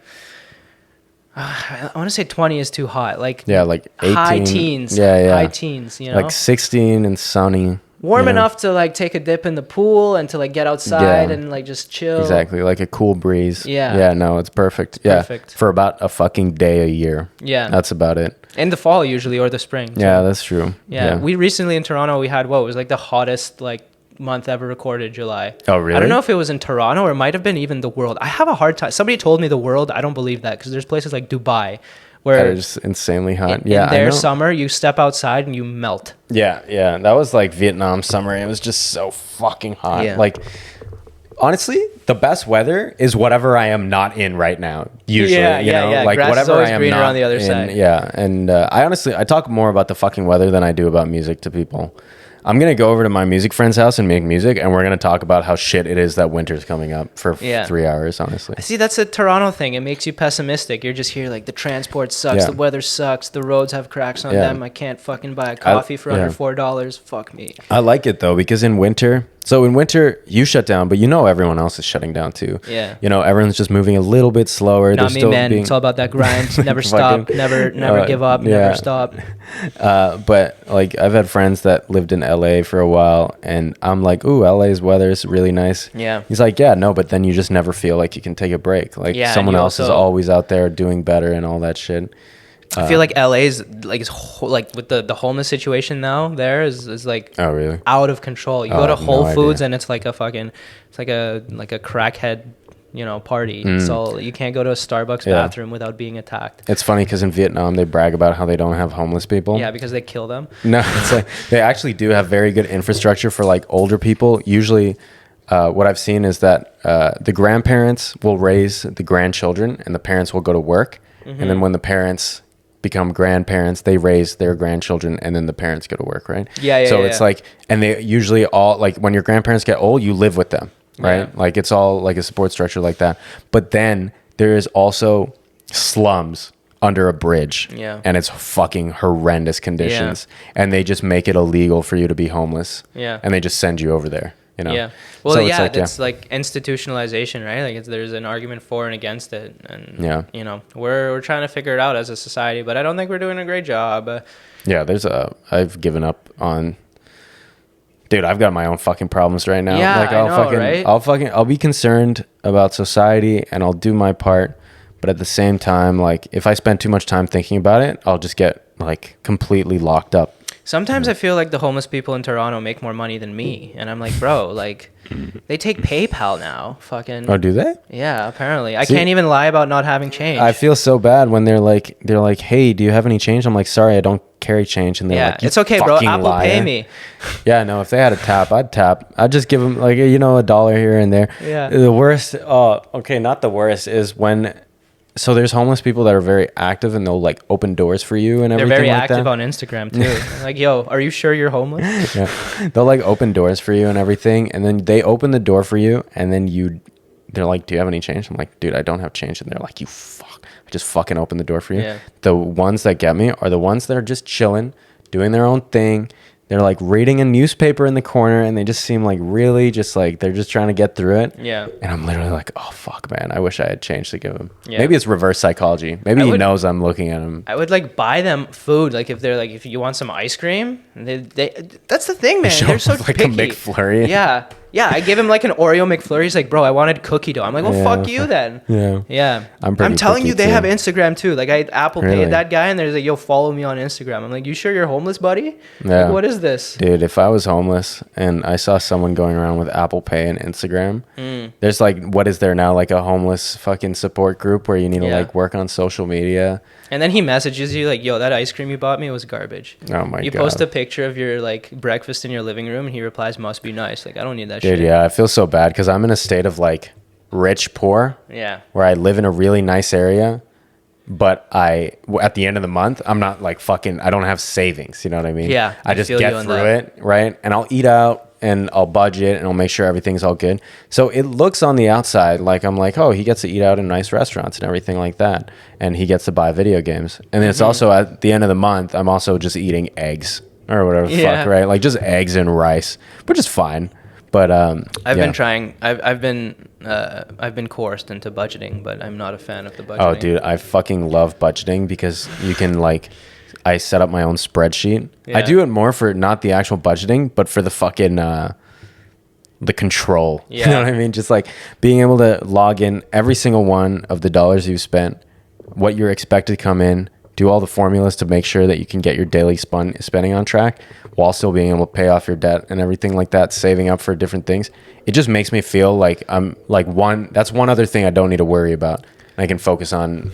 [SPEAKER 1] I want to say 20 is too hot. Like,
[SPEAKER 2] like 18,
[SPEAKER 1] high teens. High teens, you know,
[SPEAKER 2] like 16 and sunny.
[SPEAKER 1] Warm enough to like take a dip in the pool and to like get outside and like just chill.
[SPEAKER 2] Exactly, like a cool breeze.
[SPEAKER 1] Yeah,
[SPEAKER 2] no, it's perfect. Perfect for about a fucking day a year. Yeah, that's about it.
[SPEAKER 1] In the fall usually, or the spring too.
[SPEAKER 2] Yeah, that's true.
[SPEAKER 1] Yeah, we recently in Toronto we had it was like the hottest like month ever recorded, July.
[SPEAKER 2] Oh really?
[SPEAKER 1] I don't know if it was in Toronto or it might have been even the world. I have a hard time. Somebody told me the world. I don't believe that because there's places like Dubai where
[SPEAKER 2] it's insanely hot.
[SPEAKER 1] In their summer, you step outside and you melt.
[SPEAKER 2] Yeah, that was like Vietnam summer. It was just so fucking hot. Yeah. Like honestly, the best weather is whatever I am not in right now. Usually,
[SPEAKER 1] yeah.
[SPEAKER 2] like
[SPEAKER 1] Grass
[SPEAKER 2] whatever
[SPEAKER 1] is always
[SPEAKER 2] I am
[SPEAKER 1] greener
[SPEAKER 2] not
[SPEAKER 1] on the other
[SPEAKER 2] in,
[SPEAKER 1] side.
[SPEAKER 2] yeah. And I talk more about the fucking weather than I do about music to people. I'm gonna go over to my music friend's house and make music, and we're gonna talk about how shit it is that winter's coming up for 3 hours. Honestly,
[SPEAKER 1] see, that's a Toronto thing. It makes you pessimistic. You're just here like the transport sucks, the weather sucks, the roads have cracks on them. I can't fucking buy a coffee for under $4. Fuck me.
[SPEAKER 2] I like it though because in winter you shut down, but everyone else is shutting down too.
[SPEAKER 1] Yeah,
[SPEAKER 2] everyone's just moving a little bit slower.
[SPEAKER 1] Not me, man. It's all about that grind. Never stop. Never give up. Never stop.
[SPEAKER 2] But like I've had friends that lived in LA for a while, and I'm like, ooh, LA's weather is really nice.
[SPEAKER 1] Yeah.
[SPEAKER 2] He's like, yeah, no, but then you just never feel like you can take a break. Like someone else is always out there doing better and all that shit.
[SPEAKER 1] I feel like LA's like with the homeless situation now there is like
[SPEAKER 2] oh really
[SPEAKER 1] out of control. You go to Whole Foods and it's like a crackhead party. So you can't go to a Starbucks bathroom without being attacked.
[SPEAKER 2] It's funny because in Vietnam they brag about how they don't have homeless people.
[SPEAKER 1] Yeah, because they kill them.
[SPEAKER 2] No, it's like they actually do have very good infrastructure for like older people. Usually what I've seen is that the grandparents will raise the grandchildren and the parents will go to work. And then when the parents become grandparents, they raise their grandchildren, and then the parents go to work, right? So it's like, and they usually all, like when your grandparents get old, you live with them, right? Like it's all like a support structure like that. But then there is also slums under a bridge, and it's fucking horrendous conditions, and they just make it illegal for you to be homeless, and they just send you over there.
[SPEAKER 1] Well, so it's like institutionalization, right? Like there's an argument for and against it, and we're trying to figure it out as a society, but I don't think we're doing a great job.
[SPEAKER 2] I've given up on. Dude, I've got my own fucking problems right now.
[SPEAKER 1] Yeah,
[SPEAKER 2] like I'll be concerned about society and I'll do my part, but at the same time, like if I spend too much time thinking about it, I'll just get like completely locked up.
[SPEAKER 1] Sometimes I feel like the homeless people in Toronto make more money than me. And I'm like, bro, like, they take PayPal now. Fucking.
[SPEAKER 2] Oh, do they?
[SPEAKER 1] Yeah, apparently. I can't even lie about not having change.
[SPEAKER 2] I feel so bad when they're like, hey, do you have any change? I'm like, sorry, I don't carry change. And they're like,
[SPEAKER 1] it's okay, bro. Apple
[SPEAKER 2] liar.
[SPEAKER 1] Pay me.
[SPEAKER 2] Yeah, no, if they had a tap, I'd tap. I'd just give them like, $1 here and there.
[SPEAKER 1] Yeah.
[SPEAKER 2] The worst, not the worst, is when... So there's homeless people that are very active and they'll like open doors for you and everything.
[SPEAKER 1] They're very
[SPEAKER 2] like
[SPEAKER 1] active
[SPEAKER 2] that.
[SPEAKER 1] On Instagram too. Like, yo, are you sure you're homeless?
[SPEAKER 2] Yeah. They'll like open doors for you and everything, and then they open the door for you, and then they're like, do you have any change? I'm like, dude, I don't have change. And they're like, you fuck. I just fucking opened the door for you.
[SPEAKER 1] Yeah.
[SPEAKER 2] The ones that get me are the ones that are just chilling, doing their own thing. They're like reading a newspaper in the corner, and they just seem like really just like they're just trying to get through it.
[SPEAKER 1] Yeah.
[SPEAKER 2] And I'm literally like, oh fuck, man, I wish I had change to give him. Yeah. Maybe it's reverse psychology. Maybe he knows I'm looking at him.
[SPEAKER 1] I would like buy them food. Like if they're like, if you want some ice cream, they that's the thing, man. They're so
[SPEAKER 2] like
[SPEAKER 1] picky.
[SPEAKER 2] A McFlurry.
[SPEAKER 1] Yeah. Yeah, I gave him like an Oreo McFlurry. He's like, bro, I wanted cookie dough. I'm like, well, fuck you then.
[SPEAKER 2] Yeah.
[SPEAKER 1] Yeah.
[SPEAKER 2] I'm
[SPEAKER 1] telling you, they
[SPEAKER 2] too.
[SPEAKER 1] have Instagram too. Like I Apple paid that guy, and there's like, yo, follow me on Instagram. I'm like, you sure you're homeless, buddy?
[SPEAKER 2] Yeah.
[SPEAKER 1] Like, what is this?
[SPEAKER 2] Dude, if I was homeless and I saw someone going around with Apple Pay and Instagram, there's like, what is there now? Like a homeless fucking support group where you need to like work on social media.
[SPEAKER 1] And then he messages you like, yo, that ice cream you bought me was garbage.
[SPEAKER 2] Oh my God.
[SPEAKER 1] You post a picture of your like breakfast in your living room, and he replies, must be nice. Like, I don't need that shit.
[SPEAKER 2] Dude, yeah, I feel so bad because I'm in a state of like rich poor.
[SPEAKER 1] Yeah.
[SPEAKER 2] Where I live in a really nice area, but at the end of the month, I'm not like fucking, I don't have savings. You know what I mean?
[SPEAKER 1] Yeah.
[SPEAKER 2] I just get through it, right? And I'll eat out and I'll budget and I'll make sure everything's all good. So it looks on the outside like I'm like, oh, he gets to eat out in nice restaurants and everything like that. And he gets to buy video games. And then it's also at the end of the month, I'm also just eating eggs or whatever the fuck, right? Like just eggs and rice, which is fine. But
[SPEAKER 1] I've been trying. I've been coerced into budgeting, but I'm not a fan of the budgeting.
[SPEAKER 2] Oh, dude, I fucking love budgeting because you can like, I set up my own spreadsheet. Yeah. I do it more for not the actual budgeting, but for the fucking the control. Yeah. You know what I mean? Just like being able to log in every single one of the dollars you've spent, what you're expected to come in, do all the formulas to make sure that you can get your daily spending on track while still being able to pay off your debt and everything like that, saving up for different things. It just makes me feel like I'm like that's one other thing I don't need to worry about. I can focus on.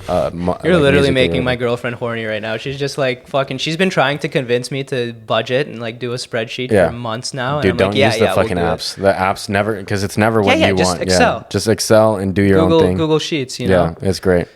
[SPEAKER 1] You're literally making my girlfriend horny right now. She's just like fucking. She's been trying to convince me to budget and like do a spreadsheet for months now.
[SPEAKER 2] Dude,
[SPEAKER 1] and I'm
[SPEAKER 2] don't
[SPEAKER 1] like,
[SPEAKER 2] use the fucking apps. The apps never, because it's never what you
[SPEAKER 1] just
[SPEAKER 2] want.
[SPEAKER 1] Excel.
[SPEAKER 2] Yeah, just Excel and do your own thing.
[SPEAKER 1] Google Sheets, you know.
[SPEAKER 2] Yeah, it's great.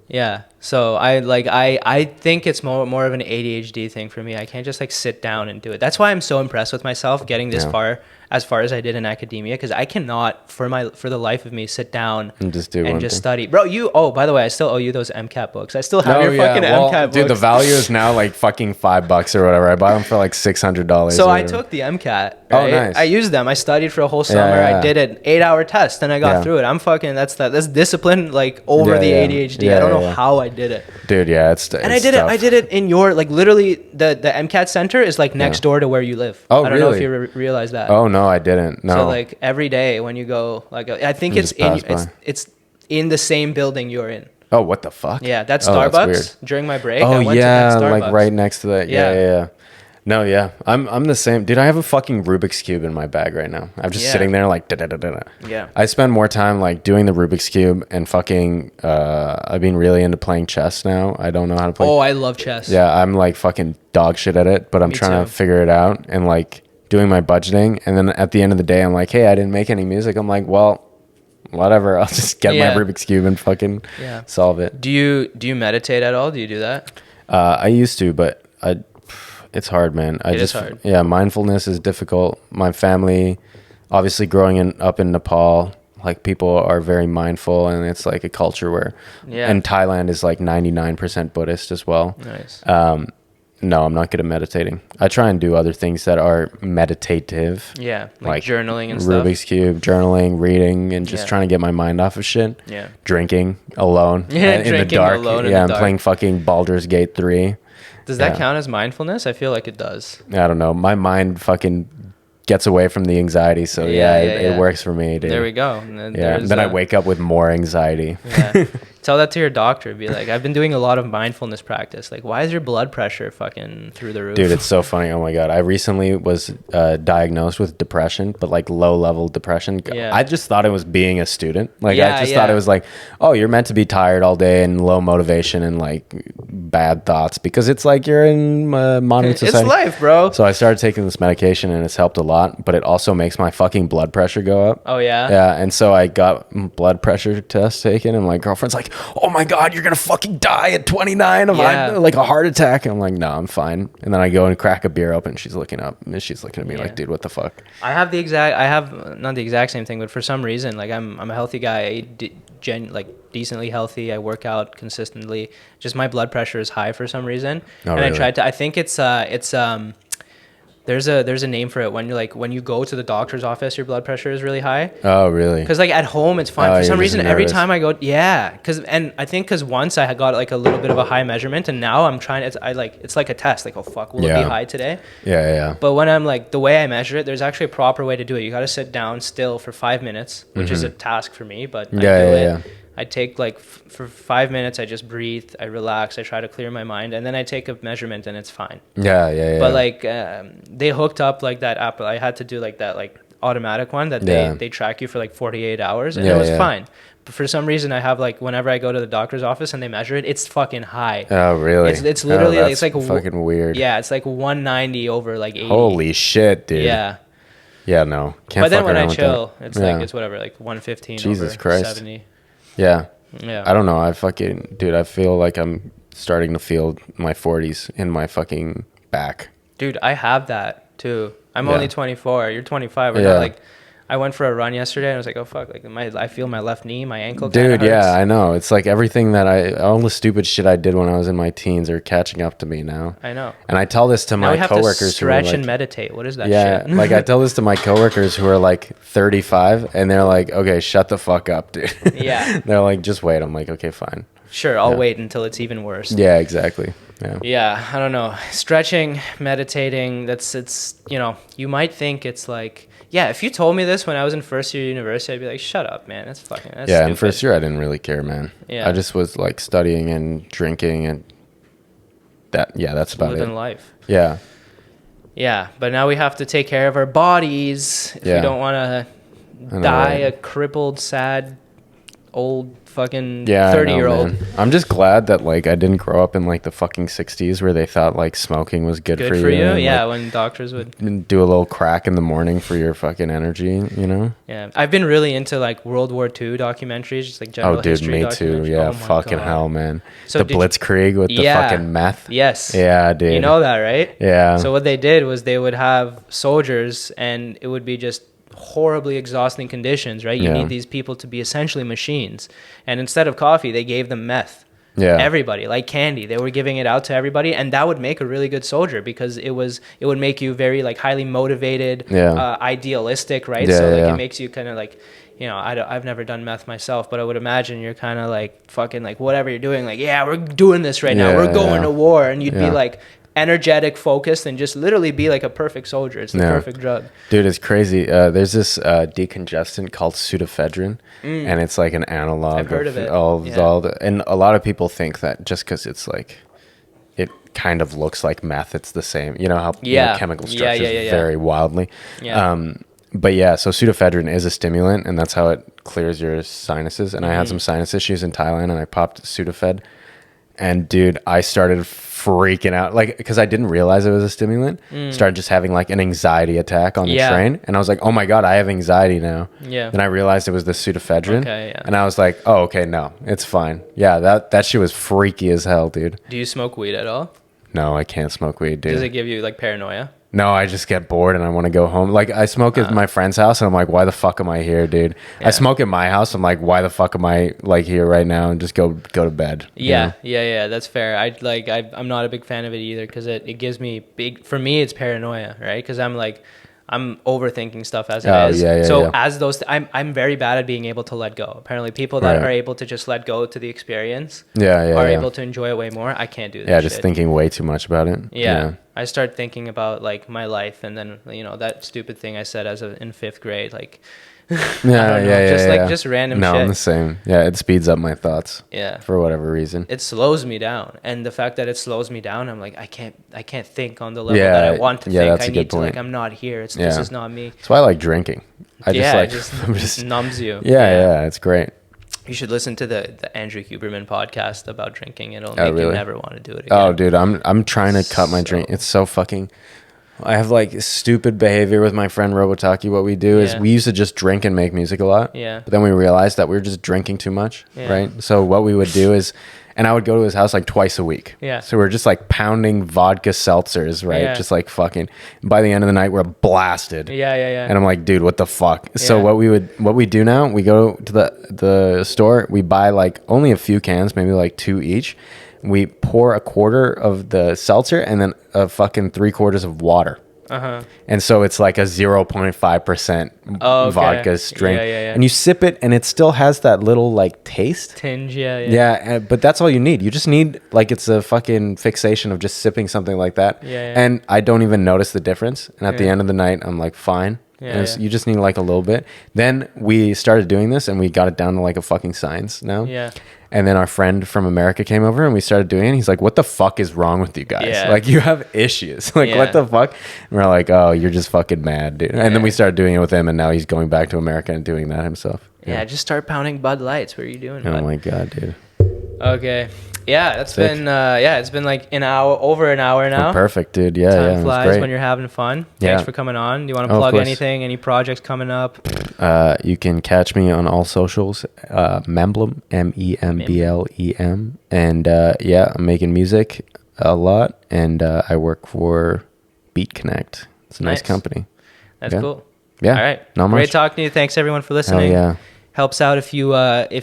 [SPEAKER 1] Yeah. So I think it's more of an ADHD thing for me. I can't just like sit down and do it. That's why I'm so impressed with myself getting this far as I did in academia, because I cannot for the life of me sit down
[SPEAKER 2] and just
[SPEAKER 1] study. Bro, by the way, I still owe you those MCAT books. I still have your fucking MCAT books.
[SPEAKER 2] Dude, the value is now like fucking $5 or whatever. I bought them for like $600.
[SPEAKER 1] So I took the MCAT. Right?
[SPEAKER 2] Oh, nice.
[SPEAKER 1] I used them. I studied for a whole summer. I did an 8-hour test and I got through it. I'm fucking that's discipline like over the ADHD. I don't know how I did it.
[SPEAKER 2] Dude, yeah, it's
[SPEAKER 1] I did it in your like literally the MCAT center is like next door to where you live.
[SPEAKER 2] Oh,
[SPEAKER 1] I don't know if you realize that.
[SPEAKER 2] Oh no, I didn't. No.
[SPEAKER 1] So like every day when you go, like I think it's in the same building you're in.
[SPEAKER 2] Oh, what the fuck?
[SPEAKER 1] Yeah, that's Starbucks. During my break,
[SPEAKER 2] I
[SPEAKER 1] went to that Starbucks.
[SPEAKER 2] Like right next to that. Yeah. No, yeah, I'm the same, dude. I have a fucking Rubik's Cube in my bag right now. I'm just sitting there like da-da-da-da-da.
[SPEAKER 1] Yeah.
[SPEAKER 2] I spend more time like doing the Rubik's Cube and fucking. I've been really into playing chess now. I don't know how to play.
[SPEAKER 1] Oh, I love chess.
[SPEAKER 2] Yeah, I'm like fucking dog shit at it, but I'm trying to figure it out and like doing my budgeting. And then at the end of the day, I'm like, hey, I didn't make any music. I'm like, well, whatever. I'll just get my Rubik's Cube and fucking solve it.
[SPEAKER 1] Do you meditate at all? Do you do that?
[SPEAKER 2] I used to, but it's hard, man.
[SPEAKER 1] It is hard.
[SPEAKER 2] Yeah, mindfulness is difficult. My family, obviously growing up in Nepal, like people are very mindful, and it's like a culture where, and Thailand is like 99% Buddhist as well.
[SPEAKER 1] Nice.
[SPEAKER 2] No, I'm not good at meditating. I try and do other things that are meditative.
[SPEAKER 1] Yeah, like journaling and stuff.
[SPEAKER 2] Rubik's Cube, journaling, reading, and just trying to get my mind off of shit.
[SPEAKER 1] Yeah.
[SPEAKER 2] Drinking alone in the dark. I'm playing fucking Baldur's Gate 3.
[SPEAKER 1] Does that count as mindfulness? I feel like it does.
[SPEAKER 2] I don't know. My mind fucking gets away from the anxiety, so it works for me, dude.
[SPEAKER 1] There we go.
[SPEAKER 2] Then I wake up with more anxiety.
[SPEAKER 1] Yeah. Tell that to your doctor. Be like, I've been doing a lot of mindfulness practice. Like, why is your blood pressure fucking through the roof?
[SPEAKER 2] Dude, it's so funny. Oh my God. I recently was diagnosed with depression, but like low level depression. Yeah. I just thought it was being a student. Like, I just thought it was like, oh, you're meant to be tired all day and low motivation and like bad thoughts because it's like you're in modern society.
[SPEAKER 1] It's life, bro.
[SPEAKER 2] So I started taking this medication and it's helped a lot, but it also makes my fucking blood pressure go up.
[SPEAKER 1] Oh, yeah?
[SPEAKER 2] Yeah. And so I got blood pressure test taken and my girlfriend's like, oh my God, you're going to fucking die at 29 of like a heart attack. And I'm like, no, I'm fine. And then I go and crack a beer open and she's looking up and she's looking at me like, dude, what the fuck?
[SPEAKER 1] I have not the exact same thing, but for some reason, like I'm a healthy guy, decently healthy. I work out consistently. Just my blood pressure is high for some reason.
[SPEAKER 2] Oh, and really?
[SPEAKER 1] I think it's there's a name for it when you go to the doctor's office, your blood pressure is really high.
[SPEAKER 2] Oh, really?
[SPEAKER 1] Because like at home it's fine. For some reason, every time I go, because once I had got like a little bit of a high measurement, and now I'm trying. It's like a test. Like, oh fuck, will it be high today?
[SPEAKER 2] Yeah.
[SPEAKER 1] But when I'm like the way I measure it, there's actually a proper way to do it. You got to sit down still for 5 minutes, which is a task for me. But I do it. I take like for 5 minutes, I just breathe, I relax, I try to clear my mind, and then I take a measurement and it's fine.
[SPEAKER 2] Yeah.
[SPEAKER 1] But like they hooked up like that app. I had to do like that like automatic one that they track you for like 48 hours and it was fine. But for some reason I have like whenever I go to the doctor's office and they measure it, it's fucking high.
[SPEAKER 2] Oh, really?
[SPEAKER 1] It's literally it's like
[SPEAKER 2] fucking weird.
[SPEAKER 1] Yeah, it's like 190 over like 80.
[SPEAKER 2] Holy shit, dude.
[SPEAKER 1] Yeah.
[SPEAKER 2] Yeah, no. Can't
[SPEAKER 1] but then when I chill, it's like it's whatever, like 115
[SPEAKER 2] Jesus
[SPEAKER 1] over
[SPEAKER 2] Christ.
[SPEAKER 1] 70.
[SPEAKER 2] Yeah. I don't know. I feel like I'm starting to feel my 40s in my fucking back.
[SPEAKER 1] Dude, I have that too. I'm only 24. You're 25. Like, I went for a run yesterday and I was like, oh fuck, like I feel my left knee, my ankle.
[SPEAKER 2] Dude, yeah, I know. It's like everything all the stupid shit I did when I was in my teens are catching up to me now.
[SPEAKER 1] I know.
[SPEAKER 2] And I tell this to my coworkers
[SPEAKER 1] to stretch and meditate. What is that shit?
[SPEAKER 2] Like I tell this to my coworkers who are like 35 and they're like, okay, shut the fuck up, dude.
[SPEAKER 1] Yeah.
[SPEAKER 2] They're like, just wait. I'm like, okay, fine.
[SPEAKER 1] Sure, I'll wait until it's even worse.
[SPEAKER 2] Yeah, exactly.
[SPEAKER 1] Yeah, I don't know. Stretching, meditating, it's you might think it's like, if you told me this when I was in first year university, I'd be like, shut up, man. That's stupid.
[SPEAKER 2] In first year, I didn't really care, man.
[SPEAKER 1] Yeah.
[SPEAKER 2] I just was like studying and drinking and that's about it.
[SPEAKER 1] Living life.
[SPEAKER 2] Yeah.
[SPEAKER 1] Yeah, but now we have to take care of our bodies if we don't want to die a crippled, sad old fucking 30-year-old.
[SPEAKER 2] I'm just glad that like I didn't grow up in like the fucking 60s where they thought like smoking was good for you.
[SPEAKER 1] Yeah,
[SPEAKER 2] like,
[SPEAKER 1] when doctors would
[SPEAKER 2] do a little crack in the morning for your fucking energy, you know?
[SPEAKER 1] Yeah, I've been really into like World War II documentaries, just like general history.
[SPEAKER 2] Me too. Yeah, fucking hell, man.
[SPEAKER 1] So
[SPEAKER 2] the Blitzkrieg with the fucking meth.
[SPEAKER 1] Yes.
[SPEAKER 2] Yeah, dude.
[SPEAKER 1] You know that, right?
[SPEAKER 2] Yeah.
[SPEAKER 1] So what they did was they would have soldiers, and it would be just horribly exhausting conditions, right? You need these people to be essentially machines, and instead of coffee, they gave them meth. Yeah, everybody, like candy, they were giving it out to everybody, and that would make a really good soldier because it would make you very like highly motivated, idealistic, right? So like it makes you kind of like, you know, I've never done meth myself, but I would imagine you're kind of like fucking like whatever you're doing, like we're doing this right now, we're going to war, and you'd be like energetic, focused, and just literally be like a perfect soldier. It's the perfect drug.
[SPEAKER 2] Dude, it's crazy. There's this decongestant called pseudoephedrine, and it's like an analog.
[SPEAKER 1] I've heard of it.
[SPEAKER 2] And a lot of people think that just because it's like, it kind of looks like meth, it's the same. You know how chemical structures vary wildly. But yeah, so pseudoephedrine is a stimulant, and that's how it clears your sinuses. And I had some sinus issues in Thailand, and I popped Sudafed. And dude, I started freaking out, like, because I didn't realize it was a stimulant. Started just having like an anxiety attack on the train, and I was like, "Oh my god, I have anxiety now." Yeah. Then I realized it was the pseudoephedrine, and I was like, "Oh, okay, no, it's fine." Yeah, that shit was freaky as hell, dude.
[SPEAKER 1] Do you smoke weed at all?
[SPEAKER 2] No, I can't smoke weed, dude.
[SPEAKER 1] Does it give you like paranoia?
[SPEAKER 2] No, I just get bored and I want to go home. Like I smoke at my friend's house and I'm like, why the fuck am I here, dude? I smoke at my house. I'm like, why the fuck am I like here right now? And just go to bed.
[SPEAKER 1] Yeah, that's fair. I'm not a big fan of it either because it gives me for me, it's paranoia, right? Because I'm overthinking stuff as it is. As those, I'm very bad at being able to let go. Apparently, people that are able to just let go to the experience, are able to enjoy it way more. I can't do that.
[SPEAKER 2] Yeah, just thinking way too much about it.
[SPEAKER 1] Yeah. I start thinking about like my life, and then that stupid thing I said in 5th grade, like. Just random shit.
[SPEAKER 2] No, I'm the same. Yeah, it speeds up my thoughts. Yeah. For whatever reason.
[SPEAKER 1] It slows me down. And the fact that it slows me down, I'm like, I can't think on the level that I want to think. I need to, like, I'm not here. This is not me.
[SPEAKER 2] That's why I like drinking.
[SPEAKER 1] It just numbs you.
[SPEAKER 2] Yeah, it's great.
[SPEAKER 1] You should listen to the Andrew Huberman podcast about drinking. It'll make you never want to do it again.
[SPEAKER 2] Oh, dude, I'm trying to cut my drink. It's so fucking... I have like stupid behavior with my friend Robotaki. What we do is we used to just drink and make music a lot. Yeah. But then we realized that we were just drinking too much, right? So what we would do is, and I would go to his house like twice a week. Yeah. So we're just like pounding vodka seltzers, right? Yeah. Just like fucking. By the end of the night, we're blasted. Yeah. And I'm like, dude, what the fuck? Yeah. So what we do now, we go to the store, we buy like only a few cans, maybe like 2 each. We pour a quarter of the seltzer and then a fucking 3/4 of water. And so it's like a 0.5% vodka drink. Yeah. And you sip it and it still has that little like taste.
[SPEAKER 1] Tinge,
[SPEAKER 2] but that's all you need. You just need, like, it's a fucking fixation of just sipping something like that. And I don't even notice the difference. And at the end of the night, I'm like, fine. You just need like a little bit. Then we started doing this and we got it down to like a fucking science now. Yeah. And then our friend from America came over and we started doing it. He's like, what the fuck is wrong with you guys? Yeah. Like, you have issues. Like, what the fuck? And we're like, oh, you're just fucking mad, dude. And then we started doing it with him, and now he's going back to America and doing that himself.
[SPEAKER 1] Yeah, just start pounding Bud Lights. What are you doing,
[SPEAKER 2] bud? Oh my God, dude.
[SPEAKER 1] Okay. Yeah, it's been it's been like over an hour now.
[SPEAKER 2] Perfect, dude. Yeah,
[SPEAKER 1] Time flies when you're having fun. Thanks for coming on. Do you want to plug anything? Any projects coming up?
[SPEAKER 2] You can catch me on all socials. Memblem, Memblem, and I'm making music a lot, and I work for Beat Connect. It's a nice company.
[SPEAKER 1] That's cool.
[SPEAKER 2] Yeah.
[SPEAKER 1] All right. Great talking to you. Thanks everyone for listening.
[SPEAKER 2] Hell yeah.
[SPEAKER 1] Helps out if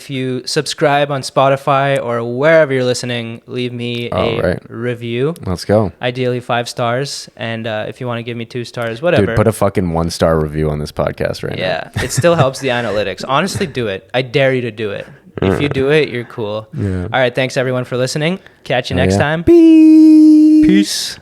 [SPEAKER 1] you subscribe on Spotify or wherever you're listening. Leave me a review.
[SPEAKER 2] Let's go.
[SPEAKER 1] Ideally 5 stars, and if you want to give me 2 stars, whatever.
[SPEAKER 2] Dude, put a fucking 1-star review on this podcast right now.
[SPEAKER 1] Yeah, it still helps the analytics. Honestly, do it. I dare you to do it. If you do it, you're cool. Yeah. All right, thanks everyone for listening. Catch you next time.
[SPEAKER 2] Peace.